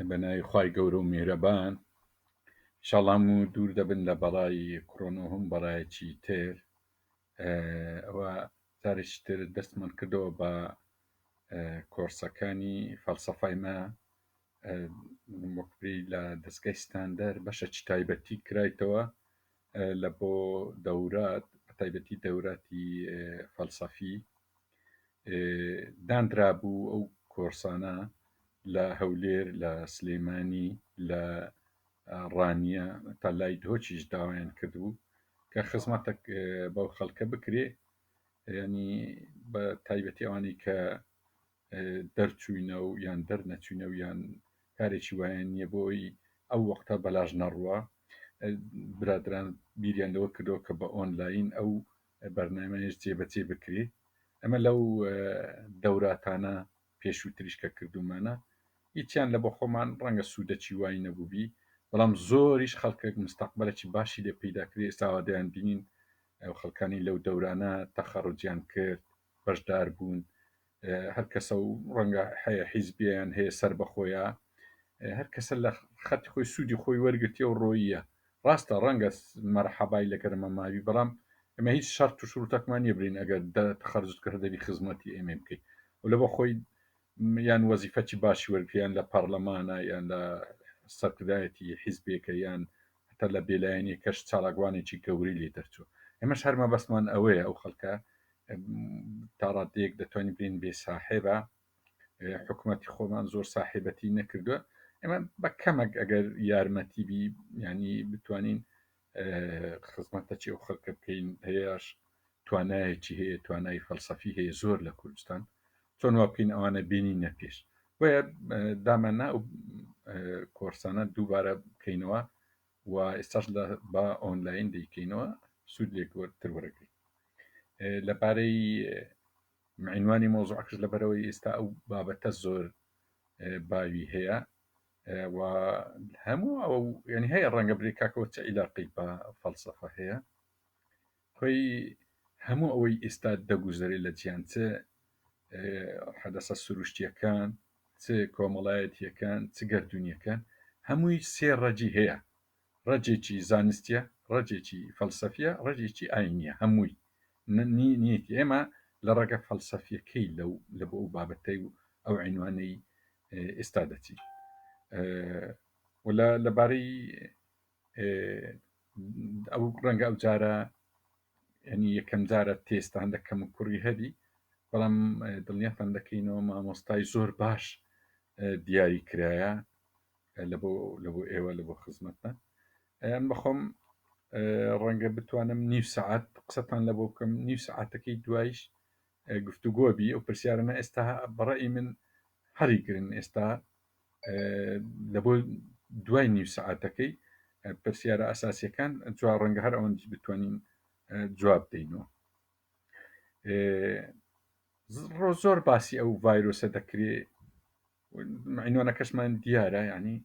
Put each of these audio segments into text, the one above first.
بەناوی خوای گەورە و میهرەبان ئینشاڵڵا و دوور دەبن لە بەڵای کۆڕۆنا و هەموو بەڵایەکی تر ئەوە جارێکی تر دەستمان کردەوە بە کۆرسەکانی فەلسەفای مە وەکبری لە دەستگای ستاندەر بەشەکی تایبەتی کرایتەوە لە بۆ دەورات تایبەتی دەوراتی فەلسەفی دانرابوو ئەو کۆرسانە لە هەولێر لە سلێمانی لە ڕانیە تا لای دۆچیش داوایان کردبوو کە خزمەتێک بەو خەڵکە بکرێ ینی بە تایبەتی ئەوانەی کە دەرچوینە و یان دەرنەچوینە و یان کارێکی وایان نییە بۆی ئەو وەختە بەلاژ نەڕوە برادران بیریان لەوە کردەوە کە بە ئۆنلاین ئەو بەرنامەیەش جێبەجێ بکرێ ئەمە لەو دەوراتانە پێشووتریش کە کردومانە هیچیان لە بۆ خۆمان ڕەنگە سوودەکی وای نەبووبی بەڵام زۆریش خەڵکێک مستەقبلێکی باشی لێ پەیداکرێ ئێستاوادەیان بینین ئەو خەڵکانی لەو دەورانە تەخەڕوجیان کرد بەشدار بوون هەر کەسە و ڕەنگە هەیە حیزبیان هەیە سەر بەخۆیە هەر کەسە لە خەتی خۆی سوودی خۆی وەرگرتیە و ڕۆیە ڕاستە ڕەنگە مەرحەبای لەگەرمە ماوی بەڵام ئەمە هیچ شەرت و شروتەکمان نیەبرین ئەگەر تەخەرجت کرد دەبی خزمەتی ئێمە بکەیت و لە بە خۆی یان وەزیفەتی باشی وەرگیان لە پەرلەمانە یان لە سەرکردایەتی حیزبێکە یان هەتا لە بێلایەنی کەش چالاگوانێکی گەوری لێ دەرچوو ئێمەش هەرمە بەسمان ئەوەیە ئەو خەڵکە تا ڕادەیەک دەتوانین بین بێ ساحێبە حکوومەتی خۆمان زۆر ساحێبەتی نەکردووە ئێمە بە کەمێک ئەگەر یارمەتیبی ینی بتوانین خزمەتەکی ئەو خەڵکە بکەین هەیەش توانایەکی هەیە توانای فەلسەفی هەیە زۆر لە کوردستان چۆن وا بکەین ئەوانە بینی نەپێش وە دامەنا و کۆرسانە دووبارە بکەینەوە و ئێستاش بە ئۆنلاین دەیکەینەوە سوود لێکتر وەرەگری لەبارەی عنوانی مۆزوعکش لەبەرەوەی ئێستا ئەو بابەتە زۆر باوی هەیە و هەموو ئەو ینی هەیە ڕەنگە بریکاکەوە چه عیلاقی بە فەلسەفە هەیە خۆی هەموو ئەوەی ئێستا دەگوزەرێ لە جیان چ حەدەسە سروشتیەکان چ کۆمەڵایەتیەکان چ گەردونیەکان هەمووی سێ ڕەجی هەیە ڕەجێکی زانستیە ڕەجێکی فەلسەفیە ڕەجێکی ئاینیە هەمووی نیەتی ئێمە لە ڕێگە فەلسەفیەکەی لە بۆ ئەو بابەتەی و ئەو عنوانەی ئێستا دەچی ولا لەبارەی ئەو ڕەنگە ئەو جارە ینی یەکەم جارە تێستان دەکەم و کوڕی هەبی بەڵام دڵنیاتان دەکەینەوە مامۆستای زۆر باش دیاری کرایە لە بۆ ئێوە لە بۆ خزمەتە ئەیان بەخۆم ڕەنگە بتوانم نیو سەعات قسەتان لە بۆ بکەم نیو سەعاتەکەی دوایش گفتوگۆبی ئەو پرسیارانە ئێستا بەڕێی من هەری گرن ئێستا لە بۆ دوای نیو سەعاتەکەی پرسیارە ئەساسیەکان جواب ڕەنگە هەر ئەوەندی بتوانین جواب دەینەوە زۆر باسی ئەو ڤایرۆسە دەکرێت عنوانەکەشمان دیارە ینی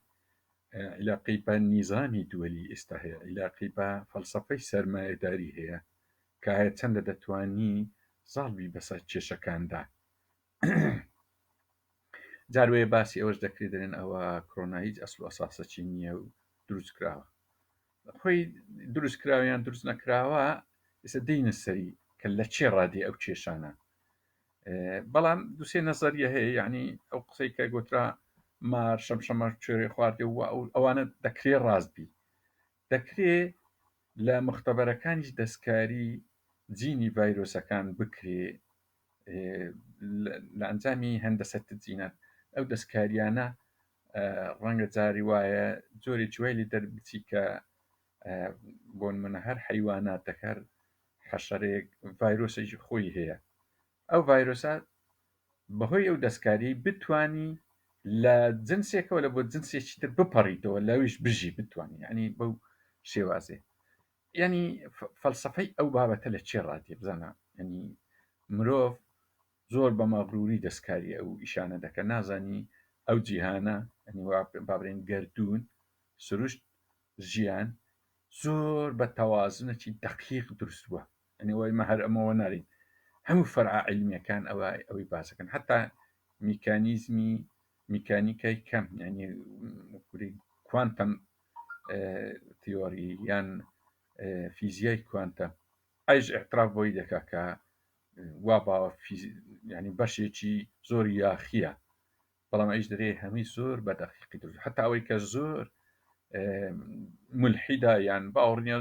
علاقەی بە نیزامی دووەلی ئێستا هەیە علاقی بە فەلسەفەی سەرمایەداری هەیە کە هەیە چەندە دەتوانی زاڵبی بەسەر کێشەکاندا جاروەیە باسی ئەوەش دەکرێت دەرێن ئەوە کۆرۆنا هیچ ئەسڵ ئەساسەکی نییە و دروست کراوە خۆی دروست کراویان دروست نەکراوە ئێستا دەینە سەری کە لە چێ ڕادێ ئەو کێشانە بەڵام دووسێ نەزەریە هەیە یعنی ئەو قسەی کە گوترا مار شەمشەمە کوێرێ خواردێ و ئەوانە دەکرێ ڕاستبی دەکرێ لە مختبەرەکانیش دەستکاری جینی ڤایرۆسەکان بکرێ لە ئەنجامی هەندەسەت جینات ئەو دەستکاریانە ڕەنگە جاری وایە جۆرێکی وای لێ دەربچی کە بۆن منە هەر حیواناتەکە هەر حەشەرێک ڤایرۆسێکی خۆی هەیە ئەو ڤایرۆسە بەهۆی ئەو دەستکاری بتانی لە جنسێکەوە لە بۆ جنسێکی تر بپەڕیتەوە لەویش بژی بتوانانی ینی بەو شێوازێ ینی فەلسەفەی ئەو بابەتە لە چێ ڕادێ بزانە ینی مرۆڤ زۆر بە مەغروری دەستکاری ئەو ئیشانە دەکە نازانی ئەو جیهانە ئەنی بابرێن گەردوون سروشت ژیان زۆر بە تەوازنێکی دەقیق دروست بووە ئەنی وای مە هەر ئەمەوە نارین هەموو فەرع عیلمیەکان ئەوەی باسەکەن حتا میکانیزمی میکانیکای کەم ینی کوانتەم تیۆری یان فیزیای کوانتە ئەیش احتراف بۆی دەکا کە وا باوە ینی بەشێکی زۆر یاخیە بەڵام ئەیش دەرێ هەمووی زۆر بە دەقیقی درست حتا ئەوەی کە زۆر ملحیدا یان باوەڕنیە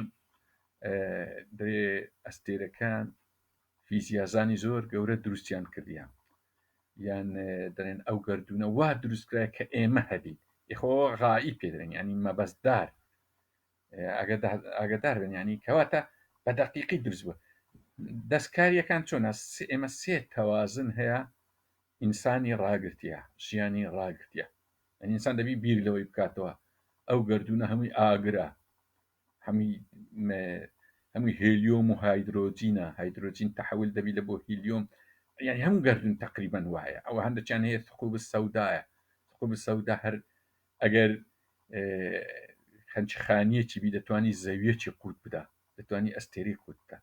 دەرێ ئەستێرەکان فیزیازانی زۆر گەورە دروستیان کردیان یان دەڵێن ئەو گەردونە وا دروستکرای کە ئێمە هەبین یخۆ غایی پێدرێن ینی مەبەستدار ئاگدار بن ینی کەواتە بە دەقیقی دروست بووە دەستکاریەکان چۆنە ئێمە سێ تەوازن هەیە ئینسانی ڕاگرتیە ژیانی ڕاگرتیە ئینسان دەبی بیر لەوەی بکاتەوە ئەو گەردونە هەمووی ئاگرە هەمووی هێلیۆم و هایدرۆجین تەحول دەبی لە بۆ هیلیۆم یعنی هەموو گەردون تقریبا وایە ئەوە هەندێکیان هەیە ثقوب سەودایە ثقوب سەودا هەر ئەگەر خەنچخانیەکی بی دەتوانی زەویەکی قوت بدە دەتوانی ئەستێری قوت بدە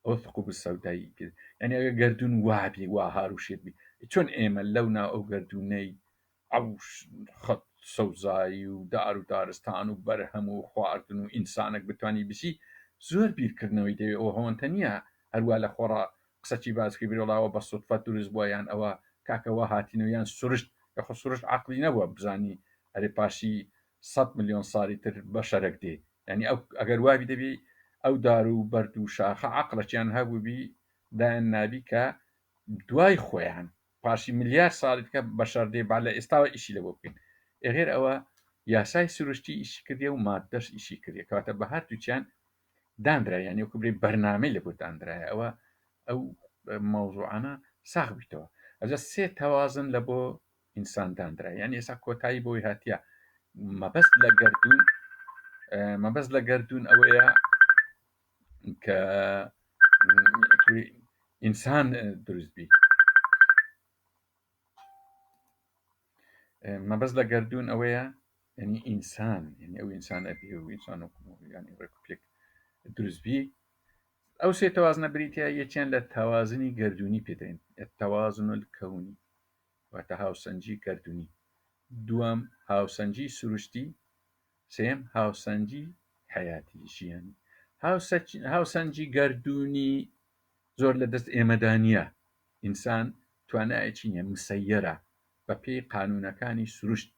ئەو ثقوب سەودایی یعنی ئەگە گەردون وابی وا هاروشێت بی چۆن ئێمە لەونا ئەو گەردونەی ئەو خەت سەوزایی و دار و دارستان و بەرهەم و خواردن و ئینسانێک بتوانی بسی زۆر بیرکردنەوەی دەوێت ئەوە هەوەنتە نییە هەروە لە خۆڕا قسەی باسکی برۆڵاوە بە سوودفەت دروست بووە یان ئەوە کاکەوە هاتینەوەیان سروشت یخۆ سروشت عقلی نەبووە بزانی ئەرێ پاشی 100 ملیۆن ساڵی تر بە شەرک دێ ینی ئەو ئەگەر وابی دەبی ئەو دار و بەرد و شاخە عقلەکیان هەبووبی دایان نابی کە دوای خۆیان پاشی ملیار ساڵی بکە بەشەر دێ با لە ئێستاوە ئیشی لە بۆ بکەین ئێغێر ئەوە یاسای سروشتی ئیشی کردێ و مادەش ئیشی کردێ کەواتە بە هەردووچیان دانرا ینی وەکو بێ بەرنامەی لە بۆ دانرایە ئەوە ئەو مەوزوعانە ساغ بیتەوە ئەجا سێ تەوازن لە بۆ ئینسان دانرا یعنی ئێستا کۆتایی بۆی هاتیە مەبەست لە گەردون ئەوەیە کە ئینسان دروست بی مەبەست لە گەردون ئەوەیە ینی ئینسان ینی ئەو ئینسان ئەبی و ئینسان ینی ڕێکوپێک دروستبی ئەو سێ تەوازنە بریتە یەکیان لە تەوازنی گەردونی پێدرێن تەوازن الکەونی واتە هاوسەنجی گەردونی دووەم هاوسەنجی سروشتی سێم هاوسەنجی حیاتی ژیانی هاوسەنجی گەردونی زۆر لە دەست ئێمەدانە ئینسان توانایەکی نیە مسەیەرە بە پێی قانونەکانی سروشت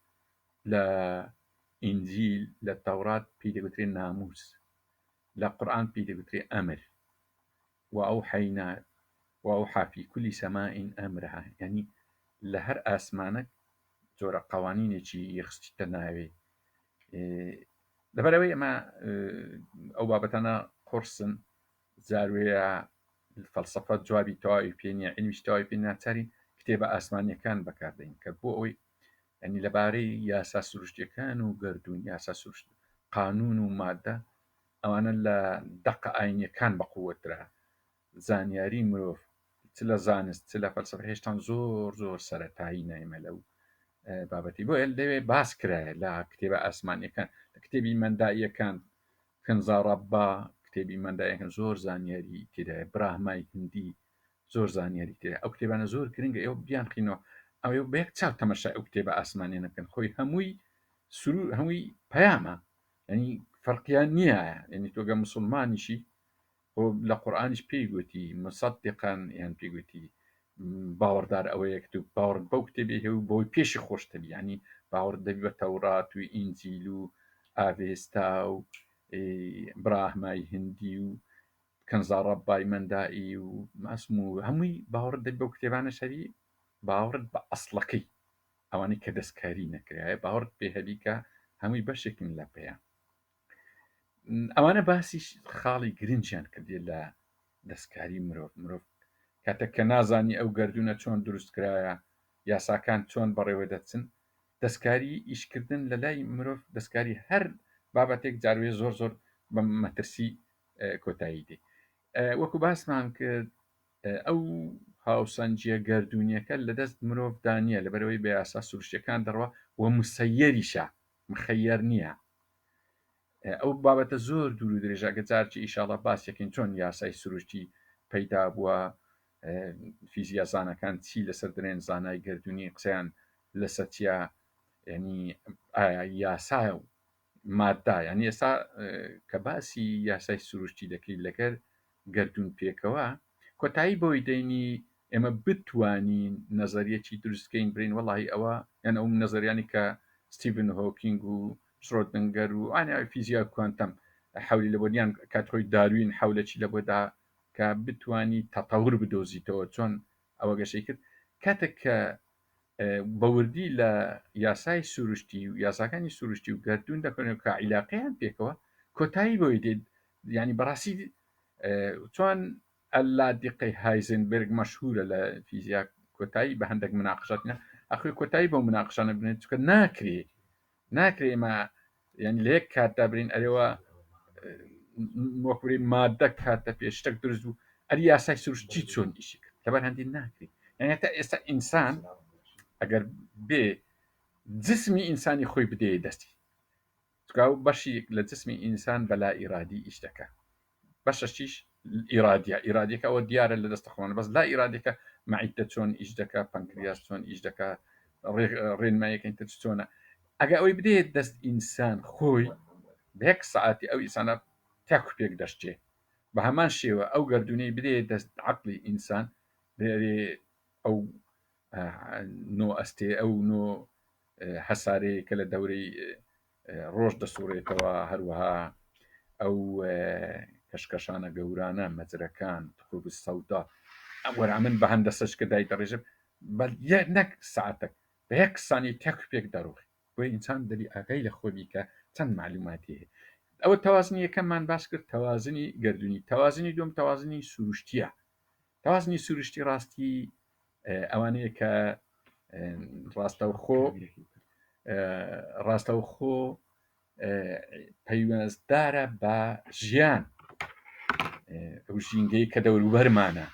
لە ئینجیل لە تەورات پێی دەگوترێ ناموس لە قورئان پێی دەگوترێ ئەمر وأوحينا وأوحى في كل سماء أمرها يعني لە هەر ئاسمانە جۆرە قوانینێکی یەخستیتە ناوێ لەبەرەوەی ئەمە ئەو بابەتانە قورسن جاروەیە فەلسەفە جوابی تەواوی پێنیە علمیش تەواوی پێ ناچاری کتێبە ئاسمانیەکان بەکاردەین کە بۆ ئەوەی ینی لەبارەی یاسا سروشتیەکان و گەردون یاسا سروشت قانون و مادە ئەوانە لە دەقە ئاینیەکان بەقووەترە زانیاری مرۆڤ چ لە زانست چ لە فەلسەفە هێشتا زۆر سەرەتایی نایمە لەو بابەتی بۆ لەوێ باس کرایە لە کتێبە ئاسمانیەکان لە کتێبی مەنداییەکان کنزارەبا کتێبی مەندایەکان زۆر زانیاری تێدایە براهمای هندی زۆر زانیاری تێدا ئەو کتێبانە زۆر گرنگە ئێوە بیان خینەوە ئەوێ بەیەک چاو تەمەشای ئەو کتێبە ئاسمانیە نەکەن خۆی هەمووی پەیامە ینی فەرقیان نییە ینی تۆگە موسڵمانیشی لە قورئانیش پێی گوتی مصدقان یان پێی گوتی باوەڕدار ئەوەیە کە باوەڕ بەو کتێبی هەیە و بۆی پێشی خۆشتبی ینی باوەڕ دەبی بە تەورات و ئینجیل و ئاڤێستا و براهمای هندی و کنزارەبای مەندایی و مەسم و هەمووی باوەڕ دەبی بەو کتێبانە شەری باوەڕت بە ئەسڵەکەی ئەوانەی کە دەستکاری نەکرایە باوەڕت پێ هەبی کە هەمووی بەشێکن لە پێیان ئەوانە باسی خاڵی گرنگیان کردێ لە دەستکاری مرۆڤ کاتێک کە نازانی ئەو گەردونە چۆن دروستکرایە یاساکان چۆن بەڕێوە دەچن دەستکاری ئیشکردن لە لای مرۆڤ دەستکاری هەر بابەتێک جاروێ زۆر بە مەترسی کۆتایی دێ وەکو باسمان کرد ئەو هاوسەنجیە گەردونیەکە لە دەست مرۆڤ دانیە لەبەرەوەی بە یاسا سروشتیەکان دەڕوە و مسەیەریشە مخەیەر نییە ئەو بابەتە زۆر دوور و درێژاکە جارکی ئیشاڵە باسیەکەین چۆن یاسای سروشتی پەیدا بووە فیزیازانەکان چی لەسەر درێن زانای گەردونی قسەیان لە سەچیا ینی یاسا و مادە ینی ئێستا کە باسی یاسای سروشتی دەکەیت لەگەر گردون پێکەوە کۆتایی بۆی دەینی ئێمە بتوانین نەزەریەکی دروستکەین برین وڵی ئەوە یان ئەو نەزەریانی کە ستیڤن هۆکینگ و شرۆدنگەر و ئایا فیزیا کوانتەم حولی لە بۆنیان کاتخۆی داروین حولەکی لە بۆدا کە بتانی تەتەور بدۆزیتەوە چۆن ئەوە گەشەی کرد کاتێک کە بەوردی لە یاسای سروشتی و یاساکانی سروشتی و گردون دەکەن کە عیلاقیان پێکەوە کۆتایی بۆی دێت ینی بەڕاستی چۆن ئەلادیقی هایزنبرگ مەشهورە لە فیزیا کۆتایی بە هەندێک مناقشاتنا ئەخوی کۆتایی بۆ مناقشانە بنێت چکە ناکرێ ئمە ینی لە یەک کاتدا برین ئەرێەوە وەکوری مادە کاتە پێشتێک دروست بوو ئەری یاسای سروشتی چۆن ئیشی کرد لەبەر هەندی ناکری یعنی تا ئێستا ئینسان ئەگەر بێ جسمی ئینسانی خۆی بدێ دەستی چکاو بەشی لە جسمی ئینسان بەلا ئیرادی ئیش دەکە بەشەشیش ئیرادیەکە ئەوە دیارە لە دەستەخۆن بەس لا ئیرادەکە معیدە چۆن ئیش دەکە پەنکریاس چۆن ئیش دەکە ڕێنمایەکەین تر چۆنە ئەگە ئەوەی بدێت دەست ئینسان خۆی بەیەک سعاتی ئەو ئینسانە تاکو پێک دەشتێ بە هەمان شێوە ئەو گردونەی بدێت دەست عقلی ئینسان لێرێ ئەو نۆ ئەستێ ئەو نۆ هەسارەیە کە لە دەورەی ڕۆژ دەسوڕێتەوە هەروەها ئەو کەشکەشانە گەورانە مەجرەکان خوب سەودا وەرە من بە هەندە سەشکە دای دەڕێژم نەک ساعتێک بە یەک سانی تێک پێک دەڕۆخی بۆ ئینسان دەبی ئاگای لە خۆبی کە چەند معلوماتی هەیە ئەوە تەوازنی یەکەممان باس کرد تەوازنی گردونی تەوازنی دوم تەوازنی سروشتیە تەوازنی سروشتی ڕاستی ئەوانەیە کە ڕاستەوخۆ پەیوەستدارە بە ژیان ئەو ژینگەی کە دەوروبەرمانە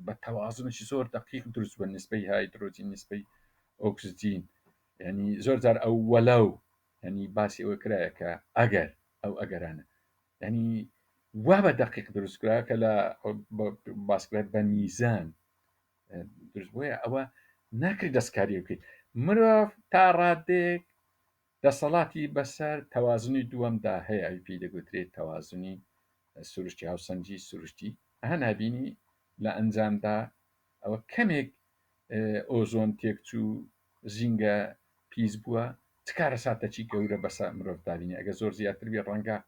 بە تەوازنشی زۆر دقیق دروست بە نسبەی هایدرۆجین نسبەی ئۆکسجین ینی زۆر جار ئەو وەلەو ینی باسی ئەوە کرایە کە ئەگەر ئەو ئەگەرانە ینی وا بە دقیق دروستکرا کە لە باسکرێت بە میزان دروست بۆیە ئەوە ناکری دەستکاری بکەیت مرۆڤ تا ڕادێک دەسەڵاتی بەسەر تەوازنی دووەمدا هەیە ئەوی پێی دەگوترێت تەوازنی سروشتی هاوسەنجی سروشتی ئەها نبینی لە ئەنجامدا ئەوە کەمێک ئۆزۆن تێکچوو ژینگە پیس بووە چکارە ساتەچی گەورە بەسە مرۆڤ دابینی ئەگە زۆر زیاتر بێ ڕەنگە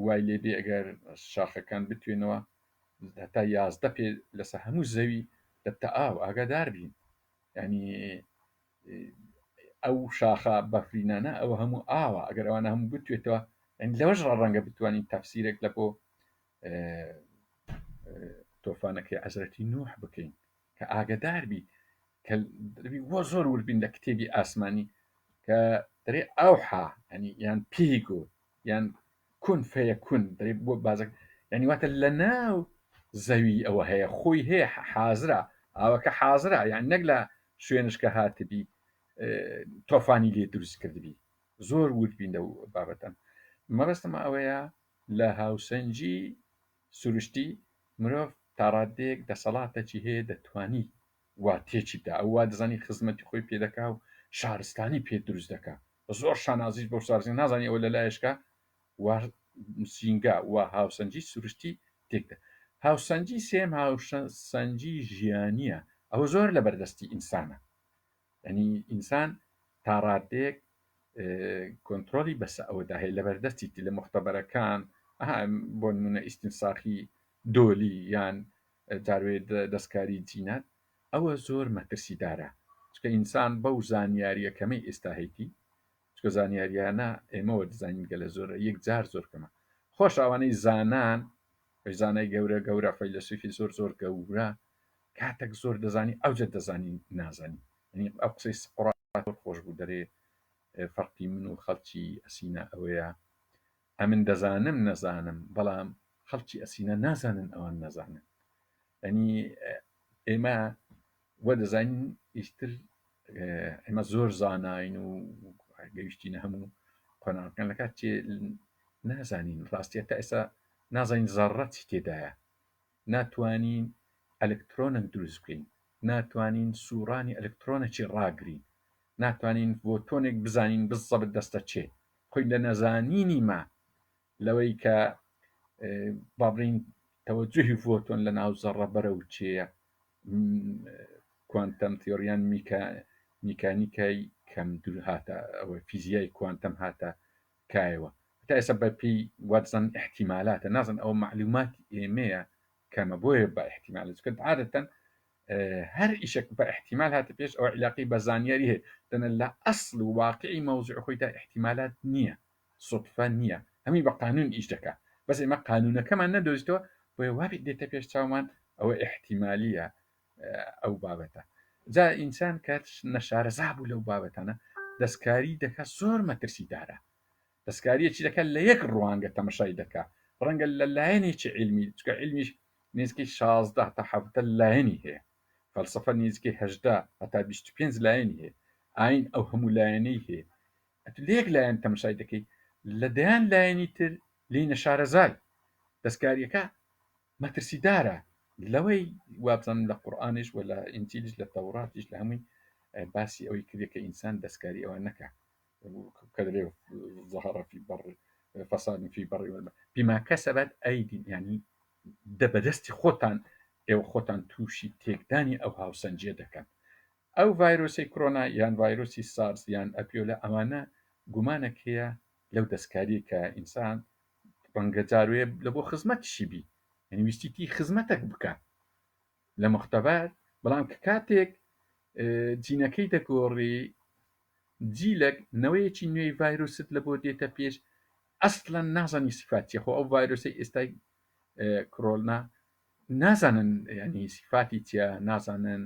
وای لێبێ ئەگەر شاخەکان بتوێنەوە هەتا 11 پێ لەسەر هەموو زەوی دەبتە ئاو ئاگادار بین ینی ئەو شاخە بەفرینانە ئەوە هەموو ئاوە ئەگەر ئەوانە هەموو بتوێتەوە لەوەش ڕەنگە بتوانین تەفسیرێک لە بۆ تۆفانەکەی حەزرەتی نوح بکەین کە ئاگداربی کە وە زۆر وربین لە کتێبی ئاسمانی کە دەرێ ئەوحا ینی یان پیگۆ یان کون فەیە کون دەرێ بۆ بازەک ینی واتە لە ناو زەوی ئەوە هەیە خۆی هەیە حازرە ئاوەکە حازرە یان نەک لە شوێنشکە هاتبی تۆفانی لێ دروست کردبی زۆر وربین لەو بابەتەن مەبەستمە ئەوەیە لە هاوسەنجی سروشتی مرۆڤ تاڕادێک دەسەڵاتەکی هەیە دەتوانی وا تێکی بدا ئەو وا دەزانی خزمەتی خۆی پێدەکا و شارستانی پێ دروست دەکا زۆر شانازیش بۆ شارزی نازانی ئەوە لە لایشکە سینگا و هاوسەنجی سروشتی تێکدا هاوسەنجی سێم هاوسەنجی ژیانیە ئەوە زۆر لە بەردەستی ئینسانە ینی ئینسان تاڕادێک کۆنتترۆلی بەسە ئەوەدا هەیە لە بەردەستی لە مختبەرەکان بۆ نمونە ئیسtinساخی دۆلی یان جاروێ دەستکاری جینات ئەوە زۆر مەترسیدارە چکە ئینسان بەو زانیاریەکەمەی ئێستا هەیتی چکە زانیاریانە ئێمەوە دەزانین گە لە زۆر یەک جار زۆر کەمە خۆش ئەوانەی زانان زانای گەورە گەورە فەیلسوفی زۆر زۆر گەورە کاتێک زۆر دەزانی ئەوجە دەزانی نازانی ئەو قسەی سقڕات خۆش بوو دەرێ فەرقی من و خەڵکی ئەسینە ئەوەیە ئەمن دەزانم نەزانم بەڵام خەڵکی ئەسینە نازانن ئەوان نەزانن ینی ئێمە وە دەزانین ئیشتر ئێمە زۆر زاناین و گەیشتینە هەموو قۆناغەکان لە کات نازانین ڕاستیە تا ئێستا نازانین زەڕەت تێدایە ناتوانین ئەلکترۆنێک دروست بکەین ناتوانین سوورانی ئەلکترۆنێکی ڕاگرین ناتوانین فۆتۆنێک بزانین بزەبت دەستە چێ خۆی لە نەزانینی ما لەوەی کە بابڕین تەوەجوهی فۆتۆن لە ناو زەڕە بەرەو چێە کوانتەم تیۆریان میکانیکای کەم دوور هاتە ئەوە فیزیای کوانتەم هاتە کایەوە تا ئێستا بەپی وەزن احتیمالاتە نازن ئەو معلومات ئێمەیە کەمە بۆیە بە احتیمالات کرد عادەتەن هەر ئیشێک بە احتیمال هاتە پێش ئەو علاقی بە زانیاری هەیە دەنە لە ئەسڵ و واقعی مەوزوع خۆیدا احتیمالات نییە سوتفە نییە هەمی بە قانون ئیش دەکات بەس ئێمە قانونەکەمان نەدۆزیتەوە بۆیە وابی دێتە پێش چاومان ئەوە احتیمالیە ئەو بابەتە جا ئینسان کات نەشارەزا بوو لەو بابەتانە دەستکاری دەکات زۆر مەترسیدارە دەستکاریەکی دەکات لە یەک ڕوانگە تەمەشای دەکات ڕەنگە لە لایەنێکی علمی چکە علمیش نزیکەی 16 تا 17 لایەنی هەیە فەلسفە نزیکەی 18 هەتا 25 لایەنی هەیە ئاین ئەو هەموو لایەنەی هەیە لە یەک لایەن تەمەشای دەکەی لە دەیان لایەنی تر لی نەشارەزای دەستکاریەکە مەترسیدارە لەوەی وابزان لە قورئانیش و لە ئینجیلیش لە تەوراتیش لە هەمووی باسی ئەوەی کردێت کە ئینسان دەستکاری ئەوە نەکە کەدرێ ظهر في بر فساد في بر بما كسبت أيدي يعني دەبەدەستی خۆتان ئێوە خۆتان تووشی تێکدانی ئەو هاوسەنجێ دەکەن ئەو ڤایرۆسی کۆرۆنا یان ڤایرۆسی سارس یان ئەپیۆلە ئەوانە گومانێک هەیە لەو دەستکاری کە ئینسان ڕەنگە جاروێ لە بۆ خزمەتیشی بی یعنی ویستیتی خزمەتێک بکە لە مختبەر بەڵام کە کاتێک جینەکەی دەگۆڕی جیلك نەوەیەکی نوێی ڤایرۆست لە بۆ دێتە پێش ئەسڵەن نازانی سیفاتی خۆ ئەو ڤایرۆسی ئێستای کۆرۆنا نازانن ینی سیفاتی چیە نازانن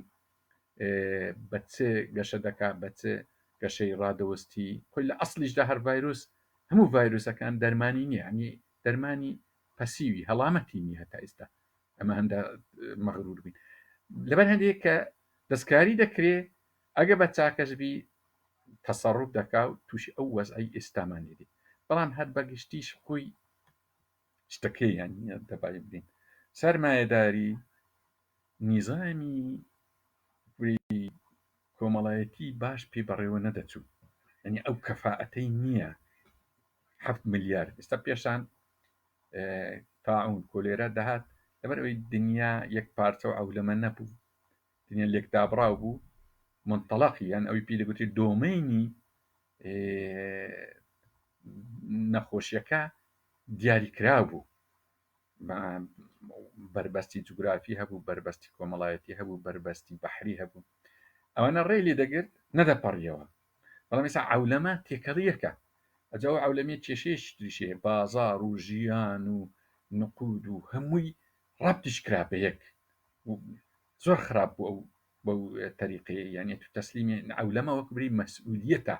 بە چ گەشە دەکات بە چ گەشەی ڕادەوەستی خۆی لە ئەسڵیشدا هەر ڤایرۆس هەموو ڤایرۆسەکان دەرمانی نییە ینی دەرمانی پەسیوی هەڵامەتی نیە هەتا ئێستا ئەمە هەندە مەغرور بین لەبەر هەندێک کە دەستکاری دەکرێت ئەگە بە چاکەشبی تەسەڕوف دەکا و تووشی ئەو وەزعی ئێستامانێتی بەڵام هەر بەگشتیش خۆی شتەکەی یانە دەبای بین سەرمایەداری نیزامی کۆمەڵایەتی باش پێ بەڕێوە نەدەچوو ینی ئەو کەفاەتەی نییە 7 ملیار ئێستا پێشان تاعون کۆلێرە دەهات لەبەر ئەوەی دنیا یەک پارچە و ئەولەمە نەبوو دنیا لێکدابراو بوو منتەڵەقی یان ئەوی پێ دەگوتری دۆمەینی نەخۆشیەکە دیاریکرا بوو بربەستی جوگرافی هەبوو بربەستی کۆمەڵایەتی هەبوو بربەستی بەحری هەبوو ئەوانە ڕێ لێ دەگرت نەدەپەڕیەوە بەڵام ئێستا عەولەمە تێکەڵیەکە ئەجاوە عەولەمیە کێشەیەکی تریشەیە بازاڕ و ژیان و نقود و هەمووی ڕابتیش کرا بە یەک زۆر خراپ بوو ئەو بەو تەریقەیە یانێ تو تەسلیمی عەولەمە وەک بری مەسئولیەتە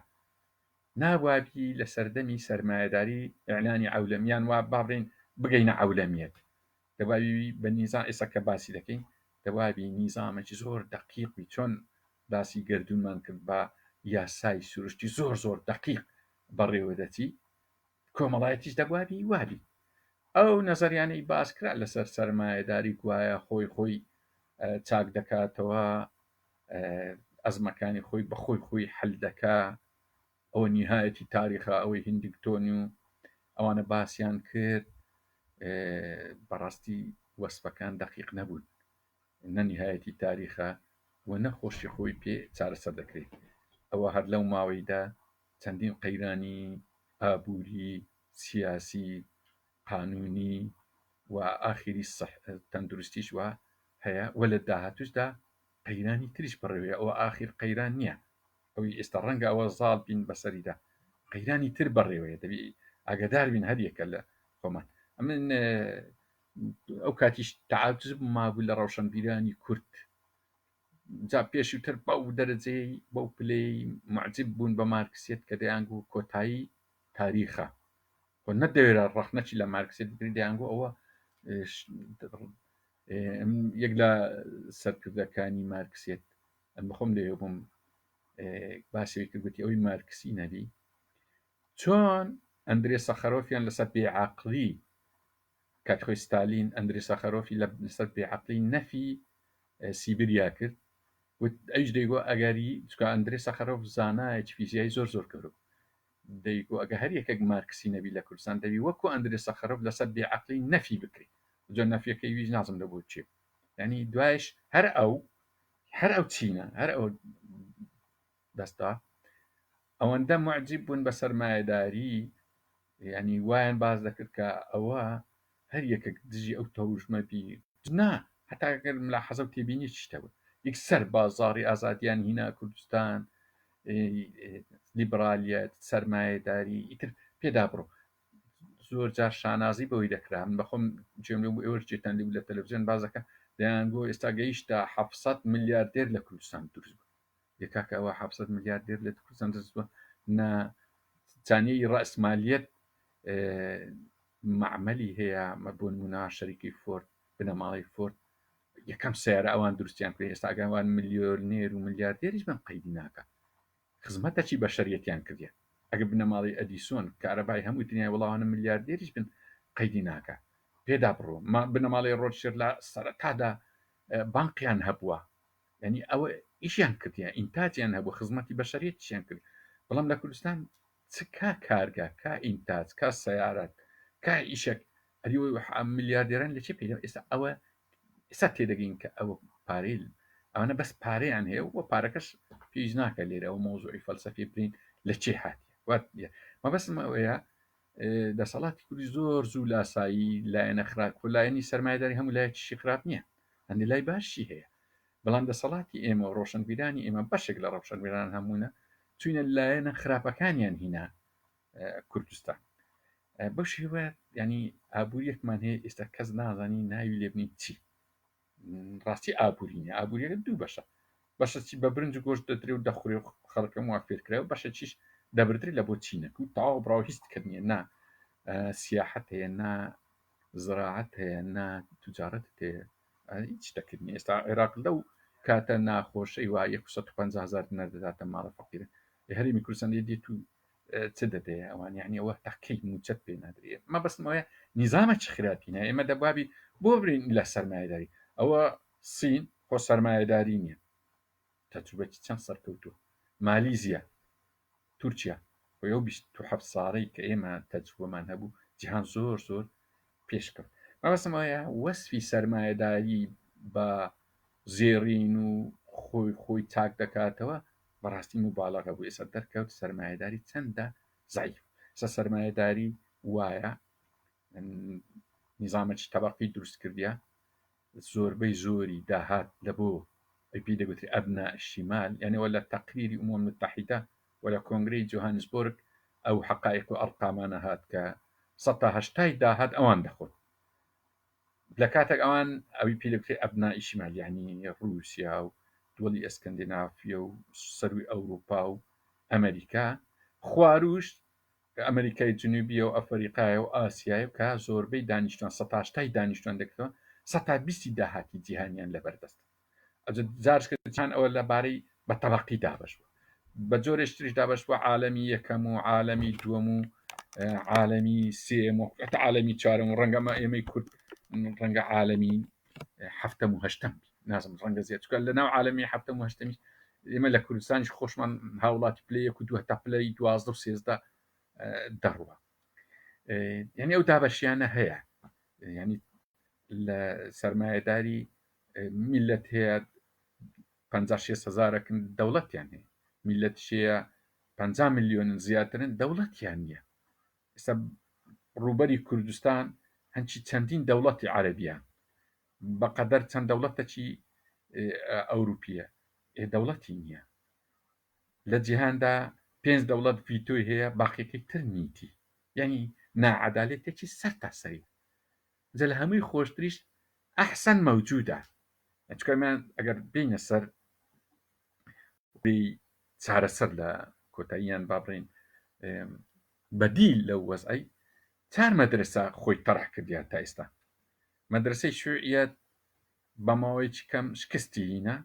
نابوابی لە سەردەمی سەرمایەداری ئیعلانی عەولەمیان وا باڕێن بگەینە عەولەمیەت دەبابی بە نیزام ئێستا کە باسی دەکەین دەبابی نیزامێکی زۆر دەقیقی چۆن باسی گردوونمان کرد بە یاسای سروشتی زۆر زۆر دەقیق بەڕێوە دەچی کۆمەڵایەتیش دەبابی وابی ئەو نەزەریانەی باسکرا لەسەر سەرمایەداری گوایە خۆی چاک دەکاتەوە ئەزمەکانی خۆی بە خۆی حل دەکا ئەوە نیهایەتی تاریخە ئەوەی هندیکتۆنی و ئەوانە باسییان کرد بەڕاستی وەسفەکان دەقیق نەبوون نەنیهایەتی تاریخە و نەخۆشی خۆی پێ چارەسەر دەکرێت ئەوە هەر لەو ماوەیدا چەندین قەیرانی ئابووری سیاسی قانونی و ئاخری تەندروستیش وە هەیە و لە داهاتوشدا قەیرانی تریش بڕێوەیە ئەوە ئاخر قەیران نییە ئەوی ئێستا ڕەنگە ئەوە زاڵ بین بەسەریدا قەیرانی تر بەڕێوەیە دەبی ئاگدار بین هەریەکە لە خۆمان من ئەو کاتیش تەعاجب مابوو لە ڕەوشنبیرانی کورد جا پێشووتر بەو دەرەجەی بەو پلەی معجب بوون بە مارکسیەت کە دەیانگو کۆتایی تاریخە خۆ نەدەوێرە ڕەخنەچی لە مارکسیەت بگری دەیانگو ئەوە یەک لە سەرکردەکانی مارکسیەت بخۆم لێ بووم باسیەوەی کردوتی ئەوەی مارکسی نەبی چۆن ئەندرێ سەخەرۆفیان لەسەر بێعەقڵی کاتخۆی ستالین ئەندرێ سەخەرۆفی لەسەر بێعەقڵی نەفی سیبریا کرد ئەوش دەیگۆ ئەگەری چکە ئەندرێ سەخەرۆف زانایەکی فیزیایی زۆر گەورە دەیگۆ ئەگە هەر یەکێک مارکسی نەبی لە کوردستان دەبی وەکو ئەندرێ سەخەرۆف لەسەر بێعەقلی نەفی بکرێت جۆ نەفیەکەی ویش نازم لە بۆ چێ ینی دوایش هەر ئەو چینە هەر ئەو دەستا ئەوەندە معجب بوون بە سەرمایەداری ینی وایان باز دەکرد کە ئەوە هەر یەکێک دژی ئەو تەوژمە بی نا هەتاگەر ملا حەزە و تێبینی چشتەوە یەکسەر بازاڕی ئازادیان هینا کوردستان لیبرالیەت سەرمایەداری ئیتر پێدا بڕۆ زۆر جار شانازی بەوەی دەکرا من بەخۆم جێم لێ ئێوە جێتان لێ لە تەلەڤیزیۆن بازەکە دەیان بۆ ئێستا گەیشتە 700 میلیاردێر لە کوردستان دروست بوو یەکاکە ئەوە 700 میلیاردێر لە کوردستان دروست بووە زانیەی ڕەسمالیەت معمەلی هەیە بۆ نمونە شەریکی فۆرد بنەماڵی فۆرد یەکەم سیارە ئەوان دروستیان کرد ئێستا ئەگەوان میلیۆنێر و میلیاردێریش بن قەیدی ناکە خزمەتەکی بەشەریەتیان کردیان ئەگە بنەماڵی ئەدیسۆن کارەبای هەموو دنیای وڵاوانە میلیاردێریش بن قەیدی ناکە پێدا بڕۆ بنەماڵی ڕۆژشر لە سەرەتادا بانقیان هەبووە ینی ئەوە ئیشیان کردیان ئینتاجیان هەبوو خزمەتی بەشەریەتیان کرد بەڵام لە کوردستان کا کارگا کا ئینتاج کا سیارەت کا ئیشێک ئەری میلیاردێران لە چێ پێدا ئێستا ئەوە ئێستا تێدەگەین کە ئەوە پارێل ئەوانە بەس پارەیان هەیە و پارەکەش پێویست ناکە لێرە ئەو مۆزوعی فەلسەفی برین لە چێ هاتیە مەبەستم ئەوەیە دەسەڵاتی کوردی زۆر زوو لاسایی لایەنە خراپ و لایەنی سەرمایەداری هەموو لایەکیشی خراپ نییە هەندی لای باشی هەیە بەڵام دەسەڵاتی ئێمە و ڕۆشنبیرانی ئێمە بەشێک لە ڕۆشنبیران هەموونە چوینە لایەنە خراپەکانیان هینا کوردستان بەو شێوە ینی ئابوووریەکمان هەیە ئێستا کەس نازانی ناوی لێبنی چی ڕاستی ئابوورینە ئابوووریەکە دوو بەشەی بە برنج و گۆشت دەدرێ و دەخورێ و خەڵکەم وا فێرکراوە بەشە چیش دەبدرێت لە بۆ چینەکە و تاوا براوە هیچکردنیە نا سیاحەت هەیە نا زراعەت هەیە نا توجارەت هەیە هیچ دەکردنی ئێستا عێراق لەو کاتە ناخۆشەی وایە 150,000 دینار دەداتە ماڵە فەقیرە هەرێمی کوردستان دێت و چ دەدەیە ئەوان یعنی ئەوە تاکەی موچەت پێ نادرێت مەبەستمەوەیە نیزامە چ خراپینە ئێمە دەبابی بۆ برین لە سەرمایەداری ئەوە سین خۆ سەرمایەداری نییە تەجروبەتی چەند سەرکەوتووە مالیزیا تورکیا بۆ ئەو 27 ساڵەی کە ئێمە تەجروبەمان هەبوو جیهان زۆر پێشکەوت مەبەستمەوەیە وەسفی سەرمایەداری بە زێڕین و خۆی چاک دەکاتەوە بەڕاستی مبالەغە بوو ئێستا دەرکەوت سەرمایەداری چەندە زایف سەرمایەداری وایە نیزامەکی تەبەقی دروست کردیە زۆربەی زۆری داهات لە بۆ ئەپی دەگوتری ئەبنا شیمال یعنیەوە لە تەقریری ئومم متحیدە و لە کۆنگرەی جۆهانسبۆرگ ئەو حەقایق و ئەرقامانە هات کە 180 داهات ئەوان دەخۆت لە کاتێک ئەوان ئەوی پێدەگوتری ئەبنای شیمال یعنی رووسیا و دووەڵی ئەسکەندینافیە و سەروی ئەوروپا و ئەمریکا خواروش ئەمریکای جنوبیە و ئەفریقای و ئاسیای کە زۆربەی دانیشتوان 180 دانیشتوان دەکەوە 120 داهاتی جیهانیان لەبەردەست جارشکردان ئەوە لەبارەی بە تەبەقی دابش بوو بە جۆرێک تریش دابش بووە عالەمی یەکەم و عالەمی دووەم و عالەمی سێم و عالەمی چوارم و ڕەنگەمە ئێمەی کورد ڕەنگە عالەمی هەفتەم و هەشتم نازم ڕەنگە زیاد چکە لە ناو عالەمی هەفتەم و هەشتمی ئێمە لە کوردستانیش خۆشمان هاوڵاتی پلەیەک و دووە تا پلەی 12 و 13 دەڕوە یعنی ئەو دابەشیانە هەیە ینی لە سەرمایەداری میلەت هەیە 56,000 دەوڵەتیان هەیە میلەتشەیە 50 میلیۆن زیاترن دەوڵەتیان نییە ئێستا ڕووبەری کوردستان هەنچی چەندین دەوڵەتی عەرەبیە بەقەدەر چەند دەوڵەتێکی ئەوروپیە دەوڵەتی نییە لە جیهاندا 5 دەوڵەت ڤیتۆی هەیە باقیەکەی تر نیتی یعنی ناعەدالەتێکی سەر تاسەری جە لە هەمووی خۆشتریش ئەحسەن مەوجودە چکەمان ئەگەر بینە سەر چارەسەر لە کۆتاییان بابڕین بەدیل لەو وەزعی 4 مەدرسە خۆی تەڕح کردیان تا ئێستا مەدرسەی شوعیەت بەماوەیەکی کەم شکستی هینە